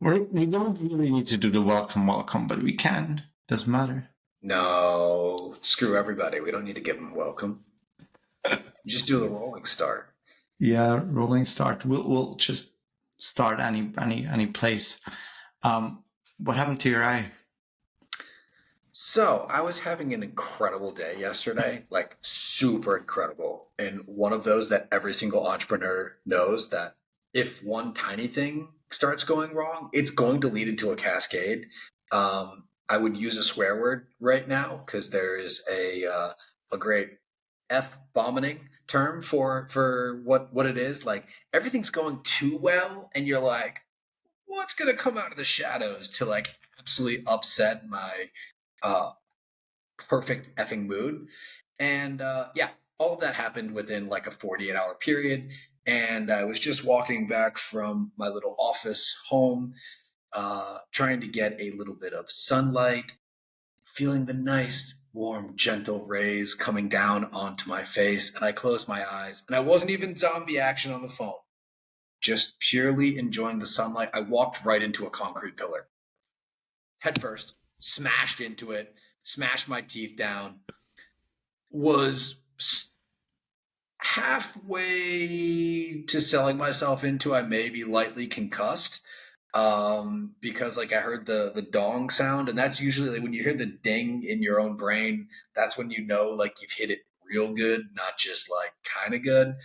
We don't really need to do the welcome, but we can. Doesn't matter. No, screw everybody. We don't need to give them welcome. You just do the rolling start. Yeah, rolling start. We'll just start any place. What happened to your eye? So I was having an incredible day yesterday, like super incredible. And one of those that every single entrepreneur knows that if one tiny thing starts going wrong, it's going to lead into a cascade. I would use a swear word right now because there is a great F bombing term for what it is. Like everything's going too well, and you're like, what's gonna come out of the shadows to like absolutely upset my uh perfect effing mood. And yeah, all of that happened within like a 48-hour period. And I was just walking back from my little office home, trying to get a little bit of sunlight, feeling the nice, warm, gentle rays coming down onto my face. And I closed my eyes, and I wasn't even zombie action on the phone, just purely enjoying the sunlight. I walked right into a concrete pillar, head first, smashed into it, smashed my teeth down, was halfway to selling myself into I may be lightly concussed, because like I heard the dong sound, and that's usually like when you hear the ding in your own brain, that's when you know like you've hit it real good, not just like kind of good.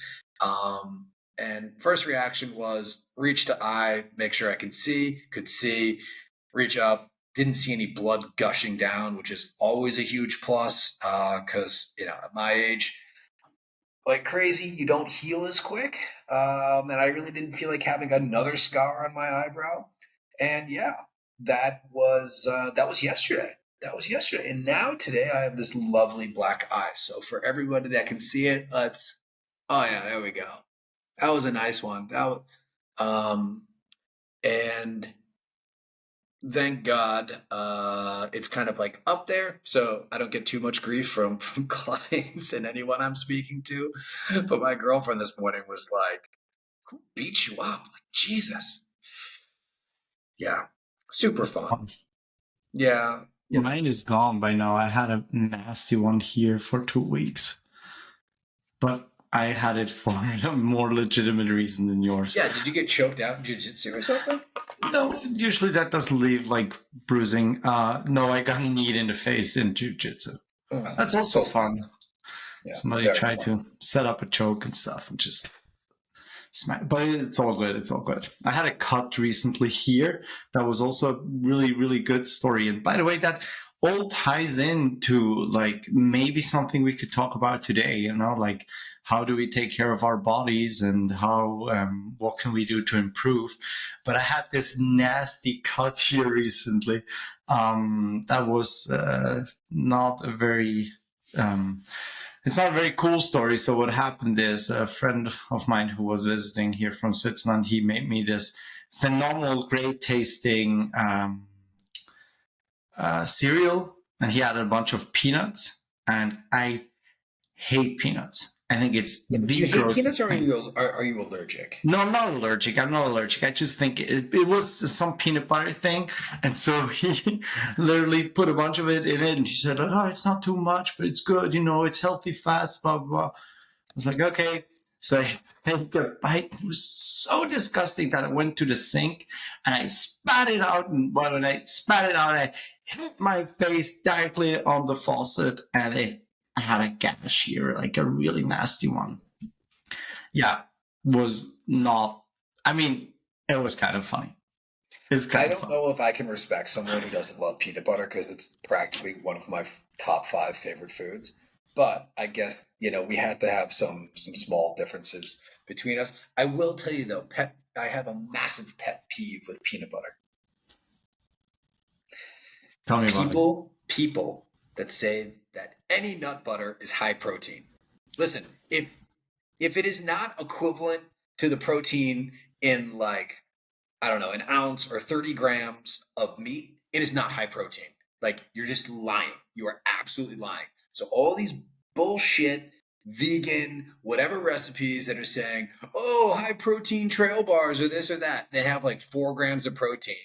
And first reaction was reach to eye, make sure I could see, reach up, didn't see any blood gushing down, which is always a huge plus, because at my age, like crazy, you don't heal as quick. And I really didn't feel like having another scar on my eyebrow. And yeah, that was yesterday. That was yesterday. And now today I have this lovely black eye. So for everybody that can see it, let's. Oh yeah, there we go. That was a nice one. Um, and thank God, it's kind of like up there, so I don't get too much grief from clients and anyone I'm speaking to. But my girlfriend this morning was like, "Who beat you up?" Like Jesus. Yeah, super fun. Yeah, Mine is gone by now. I had a nasty one here for 2 weeks, but I had it for a more legitimate reason than yours. yeah. Did you get choked out in jujitsu or something? No, usually that doesn't leave like bruising. No, I got kneed in the face in jujitsu. That's also Totally. fun. Yeah, Somebody very tried fun. to set up a choke and stuff and just smack. But it's all good. It's all good. I had a cut recently here that was also a really, really good story. And by the way, that all ties into like maybe something we could talk about today, like how do we take care of our bodies and how, what can we do to improve? But I had this nasty cut here recently. That was not a very, it's not a very cool story. So what happened is a friend of mine who was visiting here from Switzerland, he made me this phenomenal, great tasting cereal, and he added a bunch of peanuts, and I hate peanuts. I think it's Yeah, but do you the hate peanuts, grossest or are thing. you allergic? No, I'm not allergic. I'm not allergic. I just think it was some peanut butter thing. And so he literally put a bunch of it in it. And he said, oh, it's not too much, but it's good. It's healthy fats, blah, blah, blah. I was like, okay. So I take a bite. It was so disgusting that I went to the sink and I spat it out. And when I spat it out, I hit my face directly on the faucet, and I had a gash here, like a really nasty one. Yeah, was not. I mean, it was kind of funny. It's I kind of don't funny. know if I can respect someone who doesn't love peanut butter because it's practically one of my top five favorite foods. But I guess we had to have some small differences between us. I will tell you though, I have a massive pet peeve with peanut butter. Tell me about it. People that say that any nut butter is high protein. Listen, if it is not equivalent to the protein in like I don't know, an ounce or 30 grams of meat, it is not high protein. Like, you're just lying. You are absolutely lying. So, all these bullshit vegan, whatever recipes that are saying, oh, high protein trail bars or this or that, they have like 4 grams of protein.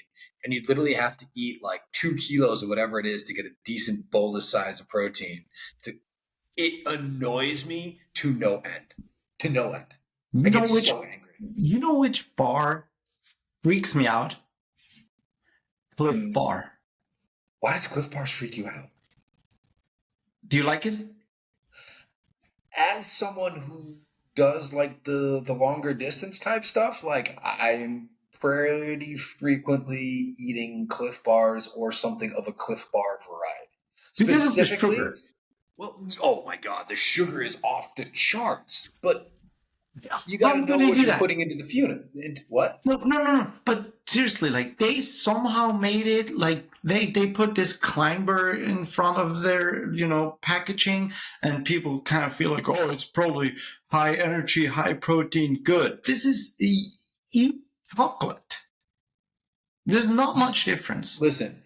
And you literally have to eat like 2 kilos or whatever it is to get a decent bolus size of protein. It annoys me to no end. To no end. You I know get which so angry. you know which bar freaks me out? Cliff Bar. Why does Cliff Bars freak you out? Do you like it? As someone who does like the longer distance type stuff, like I'm pretty frequently eating Cliff Bars or something of a Cliff Bar variety. Because of the Specifically, sugar. well, oh my God, the sugar is off the charts, but you got How to do know they what do you're that? putting into the fuel. Into what? No, no, no, no. But seriously, like they somehow made it like they put this climber in front of their packaging, and people kind of feel like, oh, it's probably high energy, high protein, good. This is eat chocolate. There's not much difference. Listen.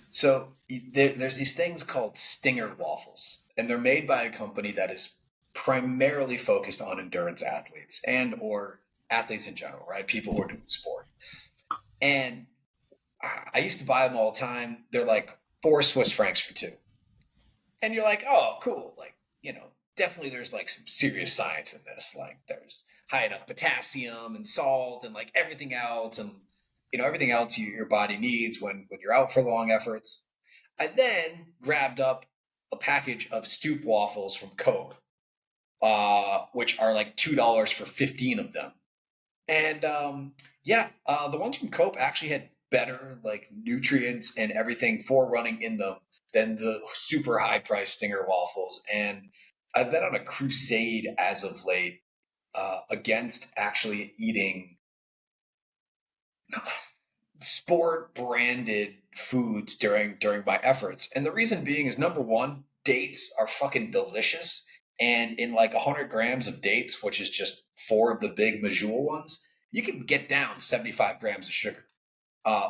So there's these things called Stinger waffles, and they're made by a company that is primarily focused on endurance athletes and or athletes in general, right? People who are doing sport. And I used to buy them all the time. They're like 4 Swiss francs for two, and you're like, oh, cool. Like, definitely there's like some serious science in this. Like, there's high enough potassium and salt and like everything else, and everything else your body needs when you're out for long efforts. I then grabbed up a package of Stoop waffles from Coke, which are like $2 for 15 of them. And the ones from Coke actually had better like nutrients and everything for running in them than the super high price Stinger waffles. And I've been on a crusade as of late against actually eating sport branded foods during my efforts. And the reason being is, number one, dates are fucking delicious. And in like 100 grams of dates, which is just 4 of the big Majul ones, you can get down 75 grams of sugar,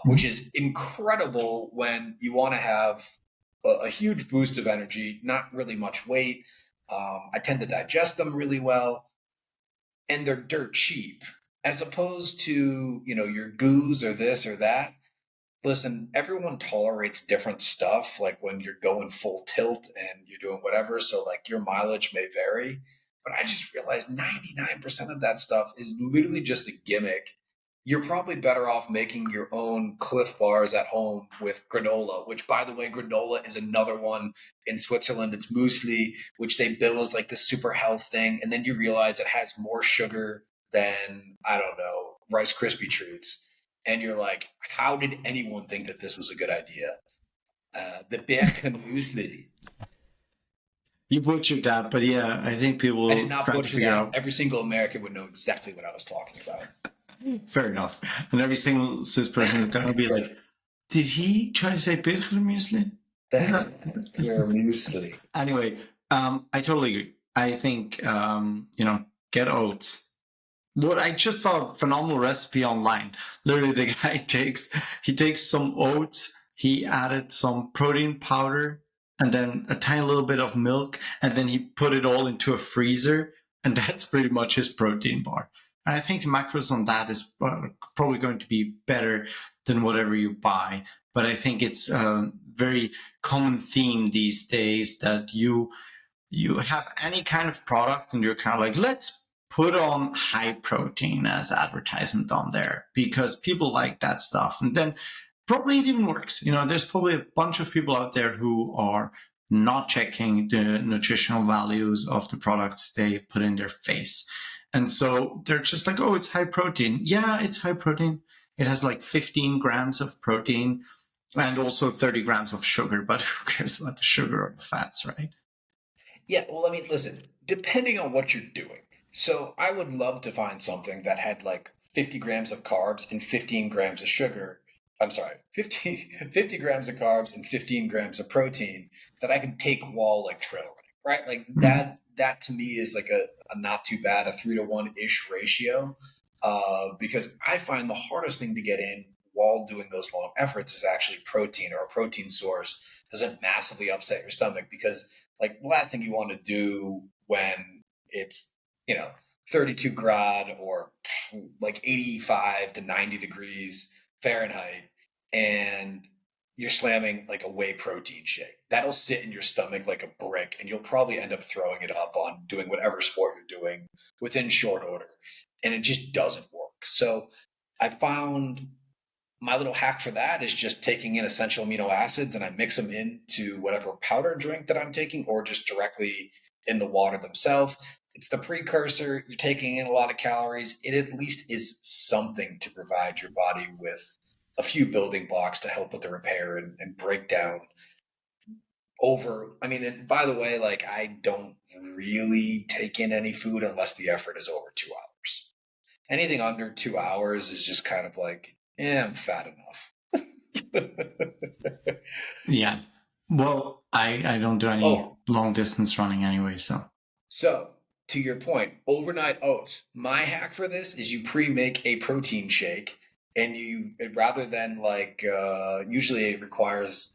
which is incredible when you want to have a huge boost of energy, not really much weight. I tend to digest them really well, and they're dirt cheap as opposed to, your goos or this or that. Listen, everyone tolerates different stuff. Like when you're going full tilt and you're doing whatever, so like your mileage may vary. But I just realized 99% of that stuff is literally just a gimmick. You're probably better off making your own Cliff Bars at home with granola, which, by the way, granola is another one in Switzerland. It's muesli, which they bill as like the super health thing. And then you realize it has more sugar than, I don't know, Rice Krispie treats, and you're like, how did anyone think that this was a good idea? The Bergen muesli. You butchered that, but yeah, I think people I did will not try to butcher figure that. out. Every single American would know exactly what I was talking about. Fair enough. And every single cis person is gonna be like, "Did he try to say Bircher muesli?" Bergen muesli. Anyway, I totally agree. I think get oats. What I just saw a phenomenal recipe online. Literally, the guy takes some oats. He added some protein powder and then a tiny little bit of milk, and then he put it all into a freezer, and that's pretty much his protein bar. And I think the macros on that is probably going to be better than whatever you buy. But I think it's a very common theme these days that you have any kind of product and you're kind of like, let's put on high protein as advertisement on there because people like that stuff. And then probably it even works. There's probably a bunch of people out there who are not checking the nutritional values of the products they put in their face. And so they're just like, oh, it's high protein. Yeah, it's high protein. It has like 15 grams of protein and also 30 grams of sugar, but who cares about the sugar or the fats, right? Yeah, well, I mean, listen, depending on what you're doing. So I would love to find something that had like 50 grams of carbs and 15 grams of sugar. I'm sorry, 50 grams of carbs and 15 grams of protein that I can take while like trail running, right? Like Mhm. that to me is like a not too bad, a 3-to-1-ish ratio. Because I find the hardest thing to get in while doing those long efforts is actually protein, or a protein source doesn't massively upset your stomach because like the last thing you want to do when it's, you know, 32 grad or like 85 to 90 degrees Fahrenheit, and you're slamming like a whey protein shake. That'll sit in your stomach like a brick, and you'll probably end up throwing it up on doing whatever sport you're doing within short order. And it just doesn't work. So I found my little hack for that is just taking in essential amino acids and I mix them into whatever powder drink that I'm taking or just directly in the water themselves. It's the precursor. You're taking in a lot of calories. It at least is something to provide your body with a few building blocks to help with the repair and breakdown over. I mean, and by the way, like I don't really take in any food unless the effort is over 2 hours. Anything under 2 hours is just kind of like, I'm fat enough. Yeah. Well, I don't do any Oh, long distance running anyway, so. so to your point, overnight oats. My hack for this is you pre-make a protein shake, and you rather than like usually it requires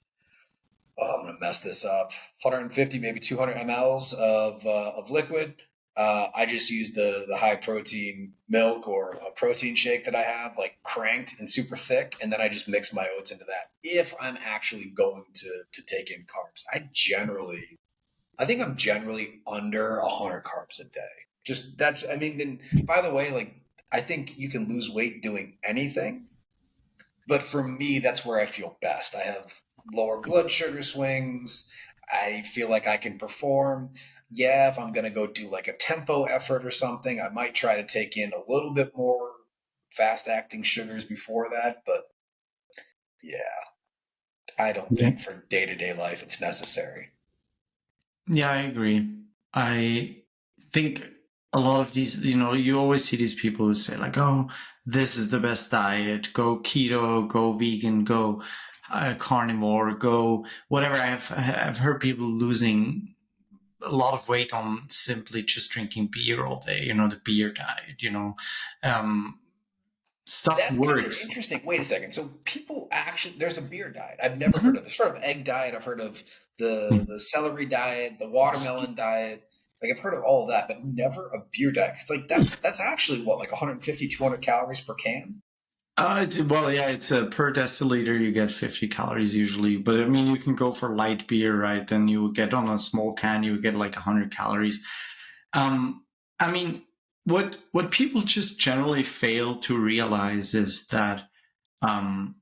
I'm gonna mess this up. 150, maybe 200 mLs of liquid. I just use the high protein milk or a protein shake that I have, like cranked and super thick, and then I just mix my oats into that. If I'm actually going to take in carbs, I think I'm generally under 100 carbs a day. Just that's, I mean, and by the way, like I think you can lose weight doing anything, but for me, that's where I feel best. I have lower blood sugar swings. I feel like I can perform. Yeah, if I'm going to go do like a tempo effort or something, I might try to take in a little bit more fast acting sugars before that. But yeah, I don't Yeah. think for day to day life it's necessary. Yeah, I agree. I think a lot of these, you always see these people who say like, "Oh, this is the best diet. Go keto, go vegan, go carnivore, go whatever." I've heard people losing a lot of weight on simply just drinking beer all day. The beer diet. Um, Stuff That's kind of works. interesting. Wait a second. So people actually, there's a beer diet. I've never heard of this. Sort of egg diet. I've heard of the celery diet, the watermelon diet. Like I've heard of all of that, but never a beer diet. Because like that's actually what, like 150, 200 calories per can. Well, yeah, it's per deciliter you get 50 calories usually, but I mean you can go for light beer, right? Then you would get on a small can, you would get like 100 calories. Um, I mean, what people just generally fail to realize is that um,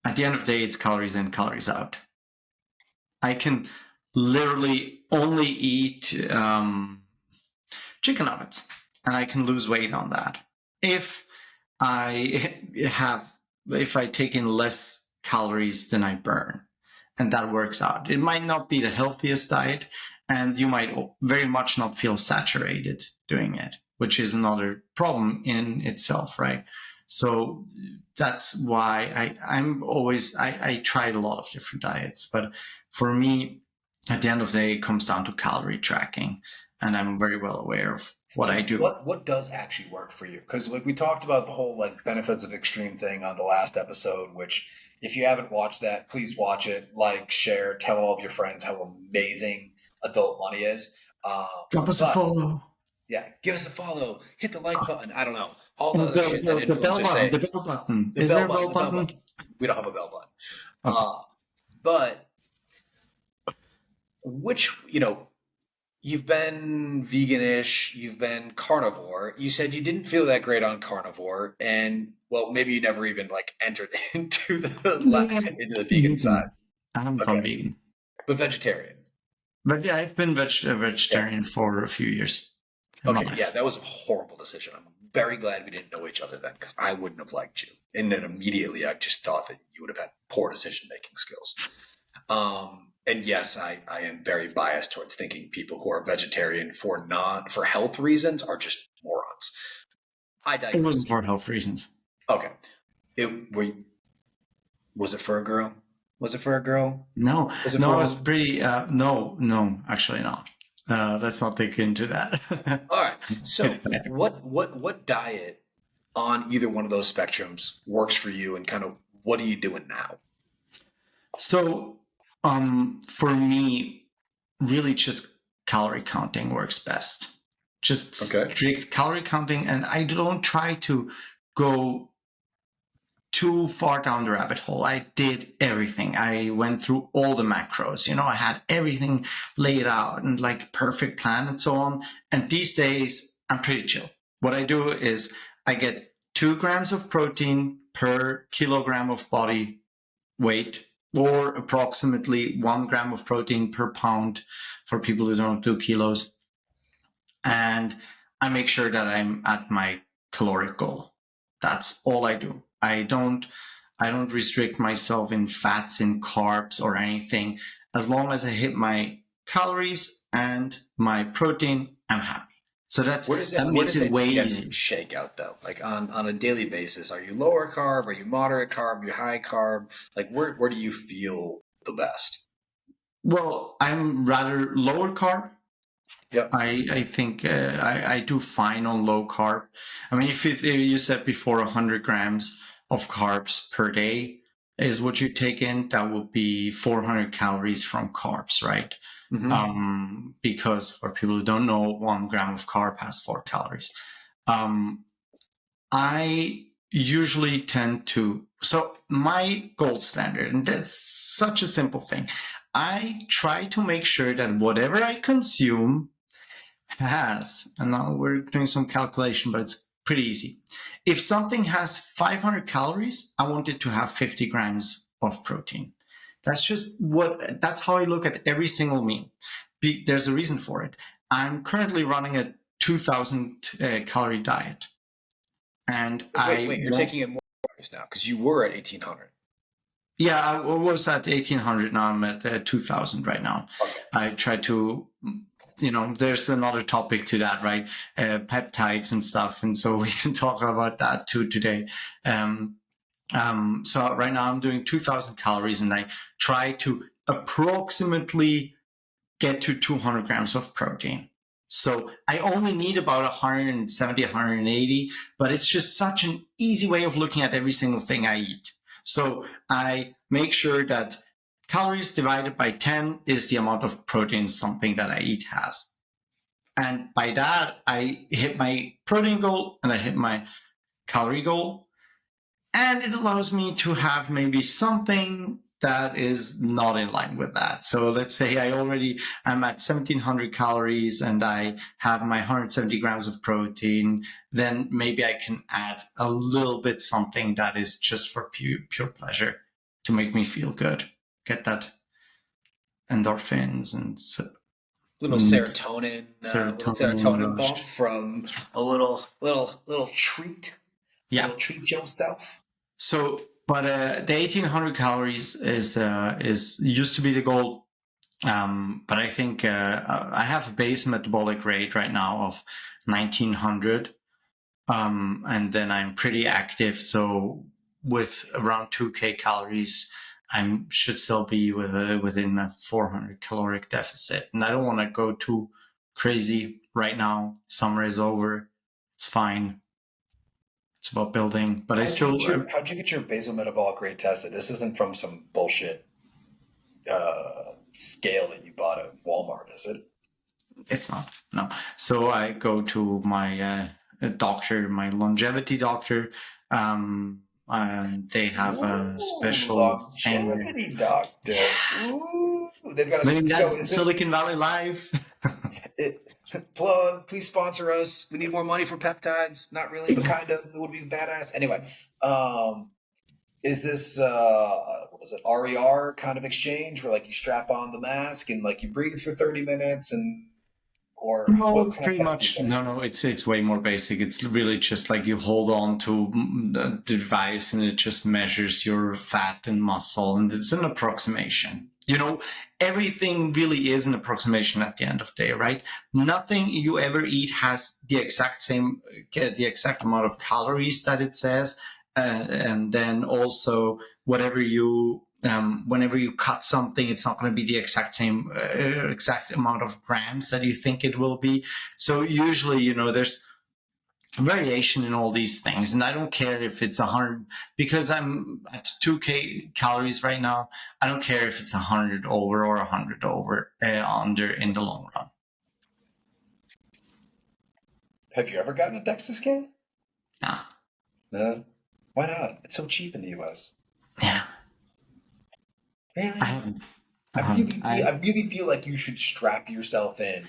at the end of the day, it's calories in, calories out. I can literally only eat chicken nuggets, and I can lose weight on that. If I have, if I take in less calories than I burn, and that works out. It might not be the healthiest diet, and you might very much not feel saturated doing it, which is another problem in itself, right? So that's why I tried a lot of different diets, but for me, at the end of the day, it comes down to calorie tracking, and I'm very well aware of what So I do. what does actually work for you? Because like we talked about the whole like benefits of extreme thing on the last episode, which if you haven't watched that, please watch it. Like, share, tell all of your friends how amazing Adult Money is. Uh, Drop us a but follow. yeah, give us a follow, hit the like button. I don't know all the Oh, other shit that the bell influencers button. say. The bell button. The Is bell there a button, bell the bell button? button. We don't have a bell button. Okay. But which you've been veganish, you've been carnivore. You said you didn't feel that great on carnivore, and well, maybe you never even like entered into Yeah, into the vegan side. vegan. I haven't Okay, gone vegan, but vegetarian. but yeah, I've been a Yeah. vegetarian for a few years in my Okay. Yeah, life. that was a horrible decision. I'm very glad we didn't know each other then, because I wouldn't have liked you. And then immediately, I just thought that you would have had poor decision making skills. And yes, I am very biased towards thinking people who are vegetarian for health reasons are just morons. I It digress. wasn't for health reasons. Okay. Was it for a girl? Was it for a girl? No, Was it no, for I a was woman? pretty. No, actually not. Let's not dig into that. All right. It's So bad. what diet on either one of those spectrums works for you, and kind of what are you doing now? So, for me, really just calorie counting works best. Just Okay. strict calorie counting, and I don't try to go too far down the rabbit hole. I did everything. I went through all the macros. I had everything laid out and like perfect plan and so on. And these days, I'm pretty chill. What I do is I get 2 grams of protein per kilogram of body weight, or approximately 1 gram of protein per pound for people who don't do kilos. And I make sure that I'm at my caloric goal. That's all I do. I don't restrict myself in fats, in carbs, or anything. As long as I hit my calories and my protein, I'm happy. So that Where makes does it that way generally easier. shake out though? Like on a daily basis, are you lower carb? Are you moderate carb? Are you high carb? Like where do you feel the best? Well, I'm rather lower carb. Yep. I think I do fine on low carb. I mean, if you said before 100 grams of carbs per day is what you take in, that would be 400 calories from carbs, right? Mm-hmm. Because for people who don't know, 1 gram of carb has 4 calories. Um, I usually tend to, so my gold standard, and that's such a simple thing. I try to make sure that whatever I consume has, and now we're doing some calculation, but it's pretty easy. If something has 500 calories, I want it to have 50 grams of protein. That's how I look at every single meal. There's a reason for it. I'm currently running a 2000 calorie diet, and Wait, you're taking it more calories now because you were at 1800. yeah, I was at 1800. Now I'm at 2000 right now. Okay. I try to, there's another topic to that, right? Peptides and stuff. And so we can talk about that too today. So right now I'm doing 2000 calories, and I try to approximately get to 200 grams of protein. So I only need about 170, 180, but it's just such an easy way of looking at every single thing I eat. So I make sure that calories divided by 10 is the amount of protein something that I eat has. And by that, I hit my protein goal and I hit my calorie goal. And it allows me to have maybe something that is not in line with that. So let's say I'm at 1700 calories and I have my 170 grams of protein, then maybe I can add a little bit something that is just for pure pleasure to make me feel good, get that endorphins and Little serotonin serotonin bump rush. from a little treat, Yeah. little treat yourself. So, but the 1800 calories is used to be the goal. But I think I have a base metabolic rate right now of 1900. And then I'm pretty active. So with around 2K calories, I should still be within a 400 caloric deficit. And I don't want to go too crazy right now. Summer is over. It's fine. It's about building, but How'd you get your basal metabolic rate tested? This isn't from some bullshit scale that you bought at Walmart, is it? it's not, no. So I go to my doctor, my longevity doctor. And they have a Ooh, special thing where, longevity doctor. Ooh, they've got I mean, so that is this Silicon Valley life. it, plug? Please sponsor us. We need more money for peptides. Not really, but kind of. It would be badass. Anyway, um, is this what is it? RER kind of exchange where like you strap on the mask and like you breathe for 30 minutes and or No, what it's kind of pretty test do you much take? no. It's way more basic. It's really just like you hold on to the device, and it just measures your fat and muscle, and it's an approximation. Everything really is an approximation at the end of the day, right? Nothing you ever eat has the exact amount of calories that it says, and then also whenever you cut something, it's not going to be the exact amount of grams that you think it will be. So usually, there's variation in all these things, and I don't care if it's 100, because I'm at 2k calories right now. I don't care if it's 100 over or 100 over under in the long run. Have you ever gotten a DEXA scan? Nah. No. Why not? It's so cheap in the US. Yeah. Really? I haven't. I really feel like you should strap yourself in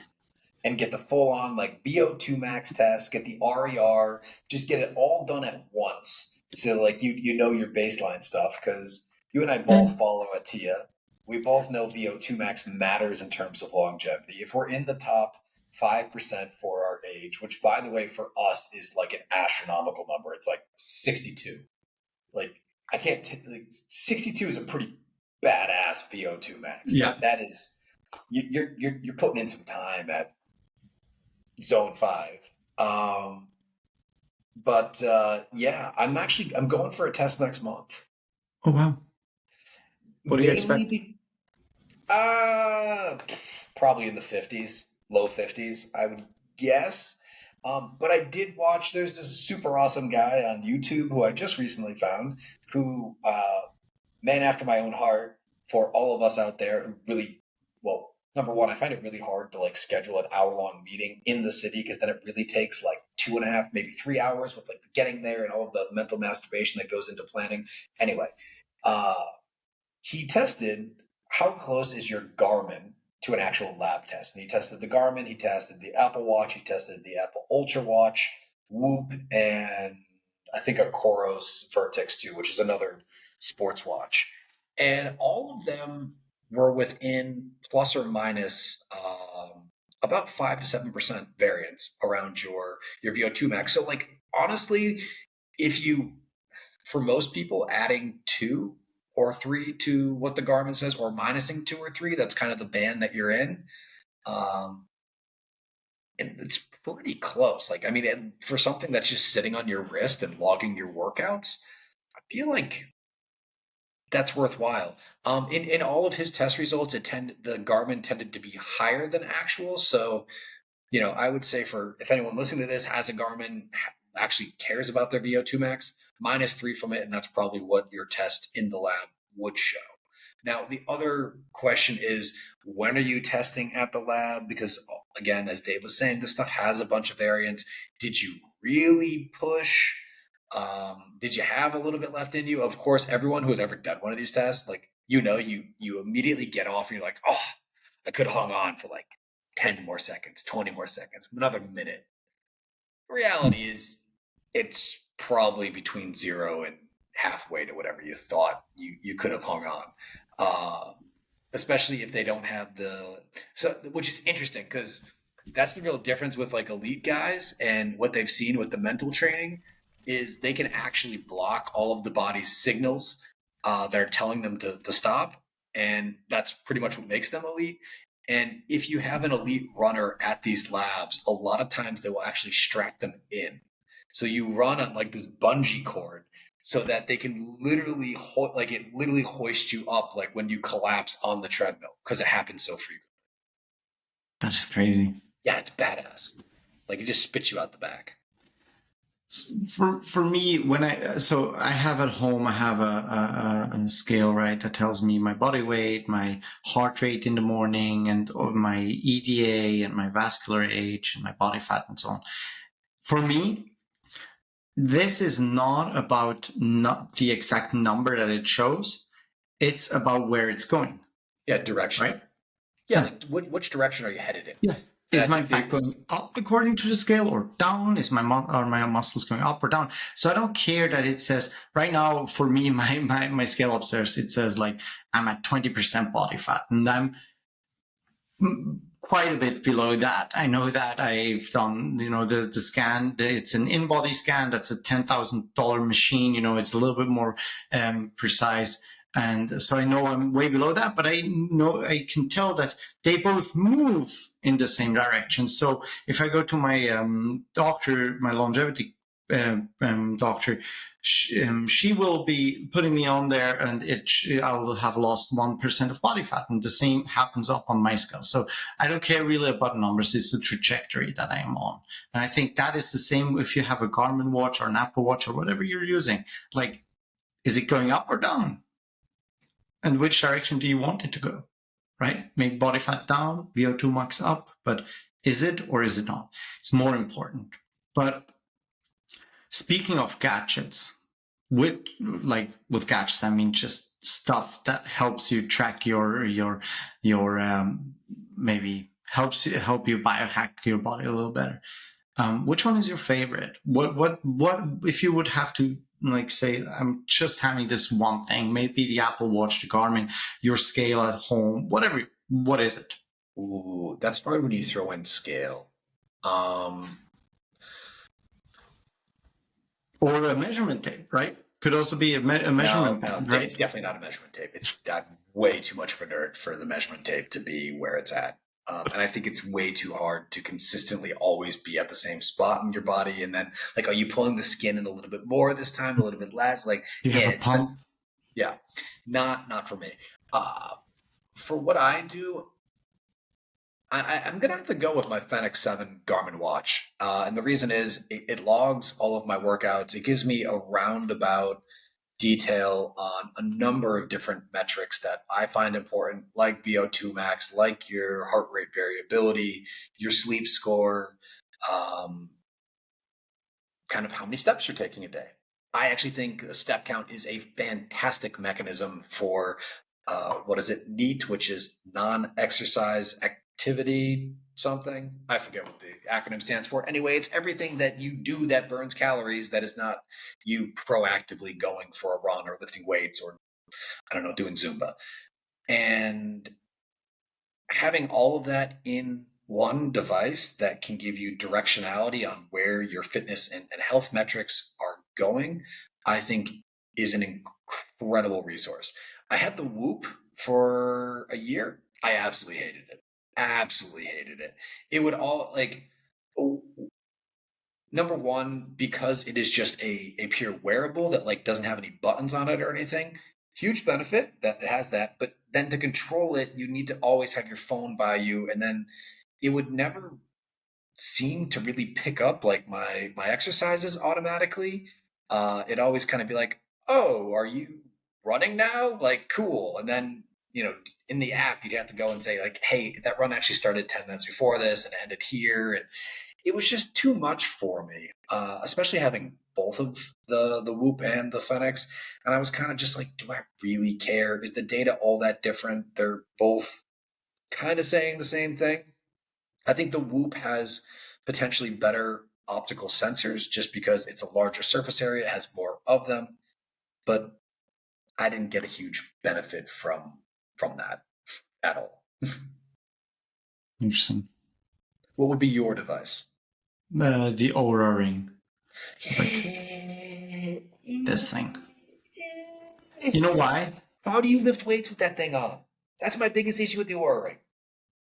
and get the full on like VO2 max test, get the RER, just get it all done at once. So like you know your baseline stuff, because you and I both follow Atia. We both know VO2 max matters in terms of longevity. If we're in the top 5% for our age, which by the way for us is like an astronomical number. It's like 62. Like I can't like 62 is a pretty badass VO2 max. Yeah. That is you're putting in some time at zone 5. Yeah, I'm going for a test next month. Oh wow. What do you Mainly expect? probably in the 50s, low 50s, I would guess. But I did watch, there's this super awesome guy on YouTube who I just recently found, who, man after my own heart, for all of us out there who really, well, number one, I find it really hard to like schedule an hour-long meeting in the city, because then it really takes like 2.5, maybe 3 hours with like getting there and all of the mental masturbation that goes into planning. Anyway, he tested how close is your Garmin to an actual lab test. And he tested the Garmin, he tested the Apple Watch, he tested the Apple Ultra Watch, Whoop, and I think a Coros Vertex 2, which is another sports watch. And all of them were within plus or minus about 5 to 7% variance around your VO2 max. So like honestly, if you, for most people, adding 2 or 3 to what the Garmin says, or minusing 2 or 3, that's kind of the band that you're in. And it's pretty close. Like, I mean, for something that's just sitting on your wrist and logging your workouts, I feel like that's worthwhile. In all of his test results, the Garmin tended to be higher than actual. So, I would say, for if anyone listening to this has a Garmin, actually cares about their VO2 max, -3 from it, and that's probably what your test in the lab would show. Now, the other question is, when are you testing at the lab? Because again, as Dave was saying, this stuff has a bunch of variants. Did you really push? Did you have a little bit left in you? Of course, everyone who has ever done one of these tests, like, you immediately get off and you're like, oh, I could have hung on for like 10 more seconds, 20 more seconds, another minute. The reality is it's probably between 0 and halfway to whatever you thought you could have hung on. Especially if they don't have which is interesting, because that's the real difference with like elite guys and what they've seen with the mental training, is they can actually block all of the body's signals that are telling them to stop. And that's pretty much what makes them elite. And if you have an elite runner at these labs, a lot of times they will actually strap them in. So you run on like this bungee cord, so that they can literally literally hoist you up like when you collapse on the treadmill, because it happens so frequently. That is crazy. Yeah, it's badass. Like it just spits you out the back. For me, I have at home, I have a scale, right, that tells me my body weight, my heart rate in the morning, and my EDA and my vascular age and my body fat and so on. For me, this is not about not the exact number that it shows. It's about where it's going. Yeah, direction. Right? Yeah. Like which direction are you headed in? Yeah. Is my back going up according to the scale, or down? Is my muscles going up or down? So I don't care that it says right now. For me, my scale upstairs, it says like I'm at 20% body fat, and I'm quite a bit below that. I know that I've done, the scan. It's an in-body scan. That's a $10,000 machine. It's a little bit more precise. And so I know I'm way below that, but I know I can tell that they both move in the same direction. So if I go to my doctor, my longevity doctor, she will be putting me on there, and I will have lost 1% of body fat, and the same happens up on my scale. So I don't care really about numbers; it's the trajectory that I am on, and I think that is the same if you have a Garmin watch or an Apple Watch or whatever you're using. Like, is it going up or down? And which direction do you want it to go? Right? Maybe body fat down, VO2 max up, but is it or is it not? It's more important. But speaking of gadgets, with gadgets, I mean just stuff that helps you track your maybe help you biohack your body a little better. Which one is your favorite? What if you would have to say, I'm just having this one thing, maybe the Apple Watch, the Garmin, your scale at home, whatever. What is it? Ooh, that's probably when you throw in scale. Or a measurement tape, right? Could also be a measurement tape, right? It's definitely not a measurement tape. I'm way too much of a nerd for the measurement tape to be where it's at. And I think it's way too hard to consistently always be at the same spot in your body. And then, like, are you pulling the skin in a little bit more this time, a little bit less? Like, do you have a pump? Not for me. For what I do, I'm going to have to go with my Fenix 7 Garmin watch. And the reason is it logs all of my workouts. It gives me a roundabout detail on a number of different metrics that I find important, like VO2 max, like your heart rate variability, your sleep score, kind of how many steps you're taking a day. I actually think a step count is a fantastic mechanism for NEAT, which is non-exercise activity something. I forget what the acronym stands for. Anyway, it's everything that you do that burns calories that is not you proactively going for a run or lifting weights or, I don't know, doing Zumba. And having all of that in one device that can give you directionality on where your fitness and health metrics are going, I think is an incredible resource. I had the Whoop for a year. I absolutely hated it. It would all number one, because it is just a pure wearable that doesn't have any buttons on it or anything. Huge benefit that it has that, but then to control it, you need to always have your phone by you, and then it would never seem to really pick up my exercises automatically. It'd always kind of be like, oh, are you running now? Like, cool. And then, in the app, you'd have to go and say hey, that run actually started 10 minutes before this and ended here. And it was just too much for me, especially having both of the Whoop and the Fenix. And I was kind of just like, do I really care? Is the data all that different? They're both kind of saying the same thing. I think the Whoop has potentially better optical sensors just because it's a larger surface area, it has more of them. But I didn't get a huge benefit from that at all. Interesting. What would be your device? The Oura Ring. This thing. You know why? How do you lift weights with that thing on? That's my biggest issue with the Oura Ring.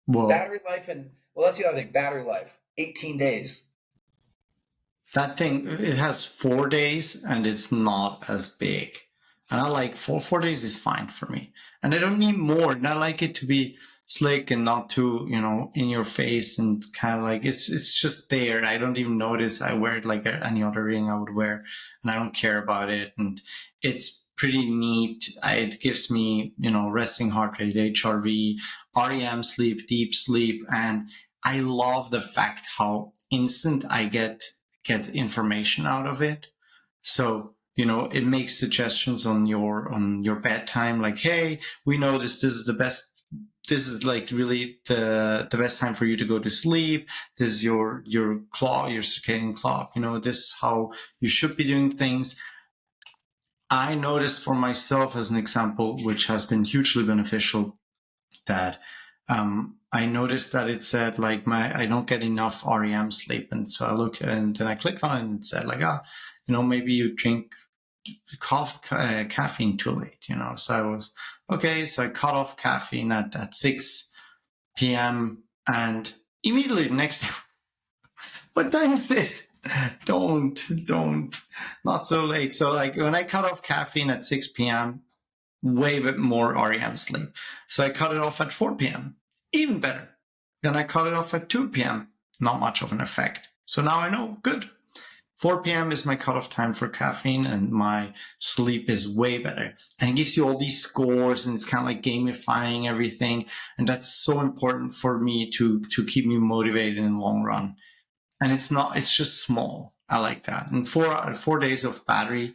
Well, battery life that's the other thing. Battery life, 18 days. That thing, it has 4 days and it's not as big. And I like 4 days is fine for me. And I don't need more. And I like it to be slick and not too, in your face and kind of it's just there. I don't even notice. I wear it like any other ring I would wear, and I don't care about it. And it's pretty neat. It gives me, resting heart rate, HRV, REM sleep, deep sleep. And I love the fact how instant I get information out of it. So, it makes suggestions on your bedtime, like, hey, we know this is the best. This is really the best time for you to go to sleep. This is your clock, your circadian clock. This is how you should be doing things. I noticed for myself, as an example, which has been hugely beneficial, that I noticed that it said I don't get enough REM sleep, and so I look and then I clicked on it and it said maybe you drink caffeine too late, So I was okay. So I cut off caffeine at 6 p.m. and immediately the next day, what time is it? don't, not so late. So like when I cut off caffeine at 6 p.m., way bit more REM sleep. So I cut it off at 4 p.m., even better. Then I cut it off at 2 p.m., not much of an effect. So now I know, good. 4 p.m. is my cutoff time for caffeine, and my sleep is way better. And it gives you all these scores, and it's kind of like gamifying everything. And that's so important for me to keep me motivated in the long run. And it's just small. I like that. And 4 days of battery.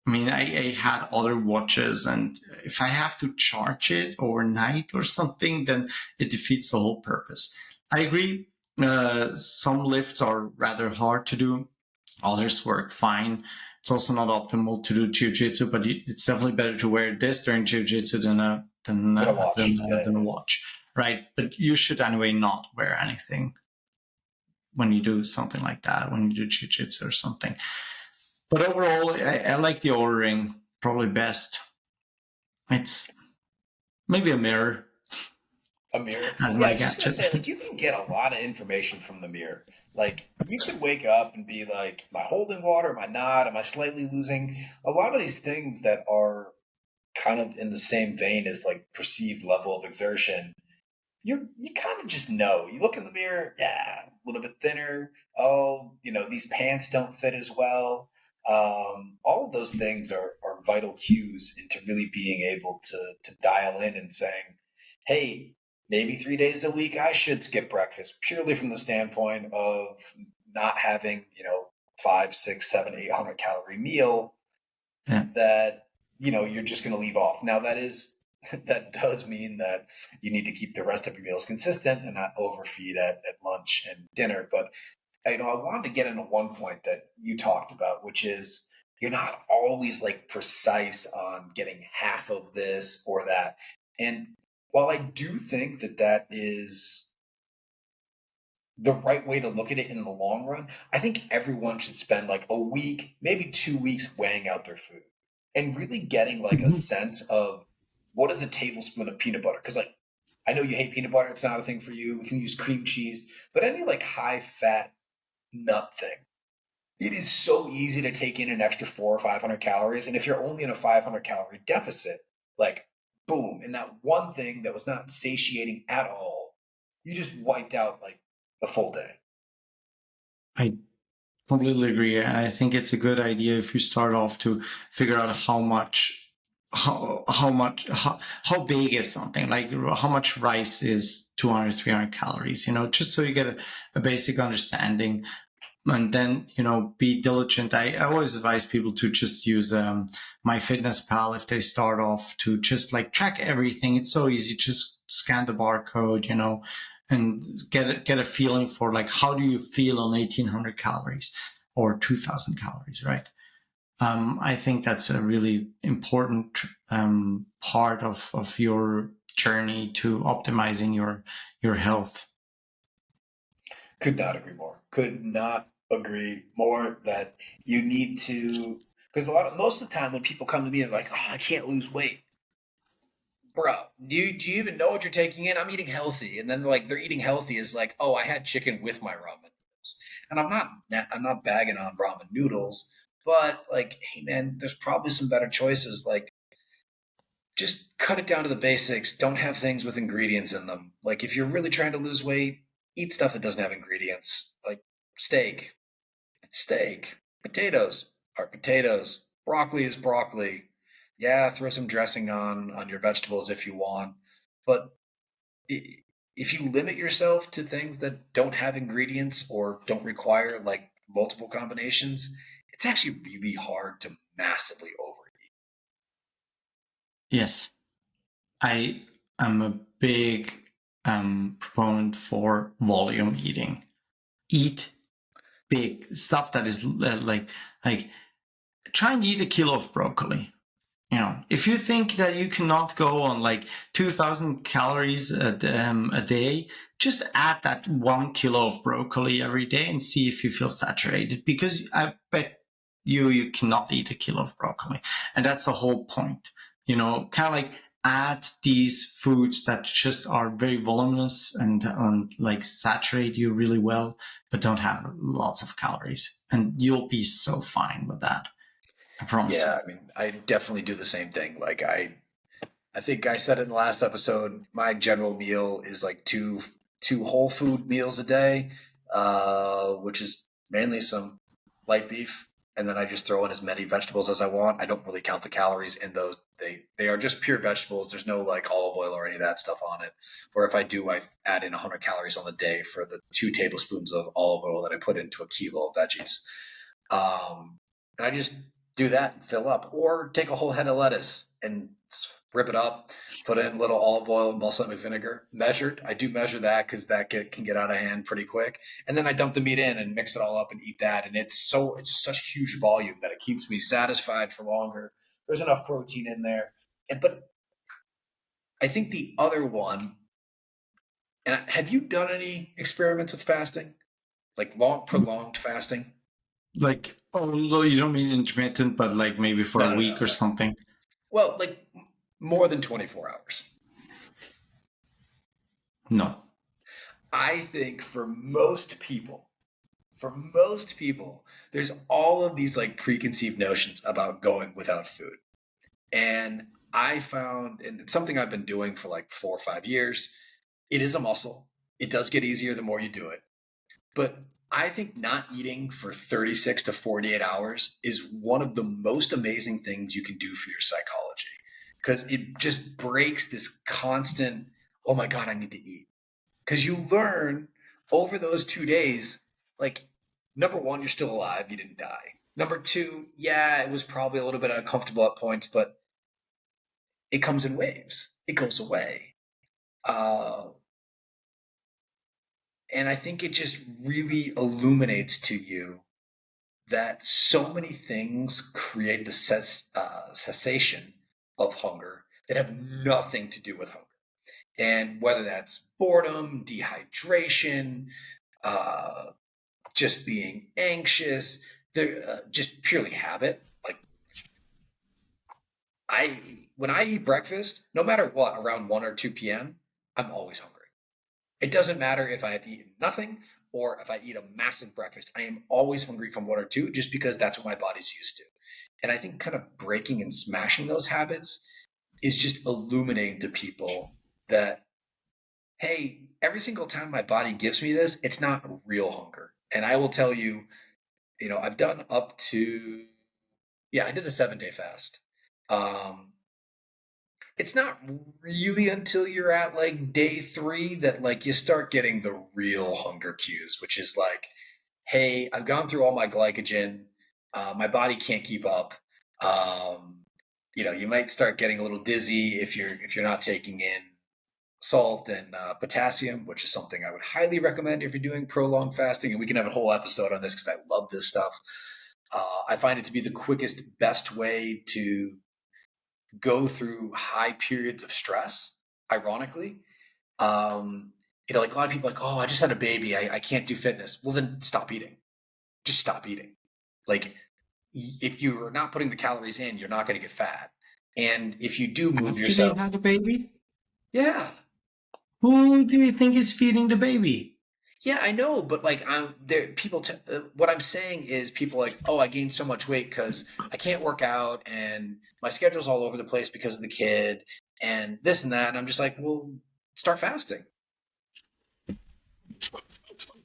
I mean, I had other watches, and if I have to charge it overnight or something, then it defeats the whole purpose. I agree. Some lifts are rather hard to do. Others work fine. It's also not optimal to do jiu-jitsu, but it's definitely better to wear this during jiu-jitsu than a watch, right? But you should anyway not wear anything when you do something like that, when you do jiu-jitsu or something. But overall, I like the Oura Ring probably best. It's maybe a mirror. A mirror. As Yeah, my I was just gonna say, gadget. like, you can get a lot of information from the mirror. Like, you could wake up and be like, "Am I holding water? Am I not? Am I slightly losing?" A lot of these things that are kind of in the same vein as like perceived level of exertion, you kind of just know. You look in the mirror, yeah, a little bit thinner. Oh, these pants don't fit as well. All of those things are vital cues into really being able to dial in and saying, hey, maybe 3 days a week I should skip breakfast purely from the standpoint of not having, 5, 6, 7, 800 calorie meal Yeah. that you're just going to leave off. Now that does mean that you need to keep the rest of your meals consistent and not overfeed at lunch and dinner. But I wanted to get into one point that you talked about, which is you're not always like precise on getting half of this or that. And while I do think that that is the right way to look at it in the long run, I think everyone should spend like a week, maybe 2 weeks weighing out their food and really getting like a Mhm. sense of what is a tablespoon of peanut butter. Because like I know you hate peanut butter, it's not a thing for you. We can use cream cheese, but any like high fat nut thing, it is so easy to take in an extra 400 or 500 calories. And if you're only in a 500 calorie deficit, like boom, and that one thing that was not satiating at all, you just wiped out like the full day. I completely agree. I think it's a good idea if you start off to figure out how big is something, like how much rice is 200, 300 calories, just so you get a basic understanding. And then be diligent. I always advise people to just use MyFitnessPal if they start off, to just like track everything. It's so easy. Just scan the barcode, and get a feeling for like how do you feel on 1800 calories or 2000 calories, right? I think that's a really important part of your journey to optimizing your health. Could not agree more. Could not agree more that you need to, because most of the time when people come to me and like, oh, I can't lose weight. Bro, do you even know what you're taking in? I'm eating healthy, and then like they're eating healthy is like, oh, I had chicken with my ramen noodles, and I'm not bagging on ramen noodles, but like, hey man, there's probably some better choices. Like, just cut it down to the basics. Don't have things with ingredients in them. Like, if you're really trying to lose weight, eat stuff that doesn't have ingredients. Like steak, it's steak. Potatoes are potatoes. Broccoli is broccoli. Yeah, throw some dressing on your vegetables if you want, but if you limit yourself to things that don't have ingredients or don't require like multiple combinations, it's actually really hard to massively overeat. Yes, I am a big proponent for volume eating. Eat big stuff that is like try and eat a kilo of broccoli. If you think that you cannot go on like 2000 calories a day, just add that 1 kilo of broccoli every day and see if you feel saturated, because I bet you cannot eat a kilo of broccoli. And that's the whole point, kind of like add these foods that just are very voluminous and like saturate you really well, but don't have lots of calories. And you'll be so fine with that. I promise you. Yeah, I mean, I definitely do the same thing. Like I think I said it in the last episode. My general meal is like two whole food meals a day, which is mainly some light beef, and then I just throw in as many vegetables as I want. I don't really count the calories in those. They are just pure vegetables. There's no like olive oil or any of that stuff on it. Or if I do, I add in 100 calories on the day for the 2 tablespoons of olive oil that I put into a kilo of veggies. And I just do that and fill up, or take a whole head of lettuce and rip it up, put in a little olive oil and balsamic vinegar. Measured, I do measure that because can get out of hand pretty quick. And then I dump the meat in and mix it all up and eat that. And it's just such a huge volume that it keeps me satisfied for longer. There's enough protein in there. But I think the other one, and have you done any experiments with fasting, like long prolonged fasting? Like, oh, no, you don't mean intermittent, but like maybe for No, a no, no, week or no. something. Well, like more than 24 hours. No. I think for most people, there's all of these like preconceived notions about going without food. And I found, and it's something I've been doing for like 4 or 5 years, it is a muscle. It does get easier the more you do it. But I think not eating for 36 to 48 hours is one of the most amazing things you can do for your psychology because it just breaks this constant, oh my God, I need to eat. Because you learn over those 2 days, like, number one, you're still alive, you didn't die. Number two, yeah, it was probably a little bit uncomfortable at points, but it comes in waves, it goes away. Uh, and I think it just really illuminates to you that so many things create the cessation of hunger that have nothing to do with hunger. And whether that's boredom, dehydration, uh, just being anxious, they're just purely habit. Like when I eat breakfast, no matter what, around 1 or 2 p.m., I'm always hungry. It doesn't matter if I have eaten nothing or if I eat a massive breakfast. I am always hungry come 1 or 2 just because that's what my body's used to. And I think kind of breaking and smashing those habits is just illuminating to people that, hey, every single time my body gives me this, it's not real hunger. And I will tell you, I've done up to, yeah, I did a 7-day fast. Um, it's not really until you're at like day 3 that like you start getting the real hunger cues, which is like, hey, I've gone through all my glycogen, my body can't keep up. Um, you might start getting a little dizzy if you're not taking in salt and potassium, which is something I would highly recommend if you're doing prolonged fasting. And we can have a whole episode on this because I love this stuff. I find it to be the quickest, best way to go through high periods of stress, ironically. Like a lot of people are like, oh, I just had a baby. I can't do fitness. Well, then stop eating. Just stop eating. Like, if you're not putting the calories in, you're not going to get fat. And if you do move After they yourself, had a baby? yeah, Who do you think is feeding the baby? yeah, I know, but like I'm there. What I'm saying is, people like, oh, I gained so much weight because I can't work out, and my schedule's all over the place because of the kid, and this and that. And I'm just like, well, start fasting.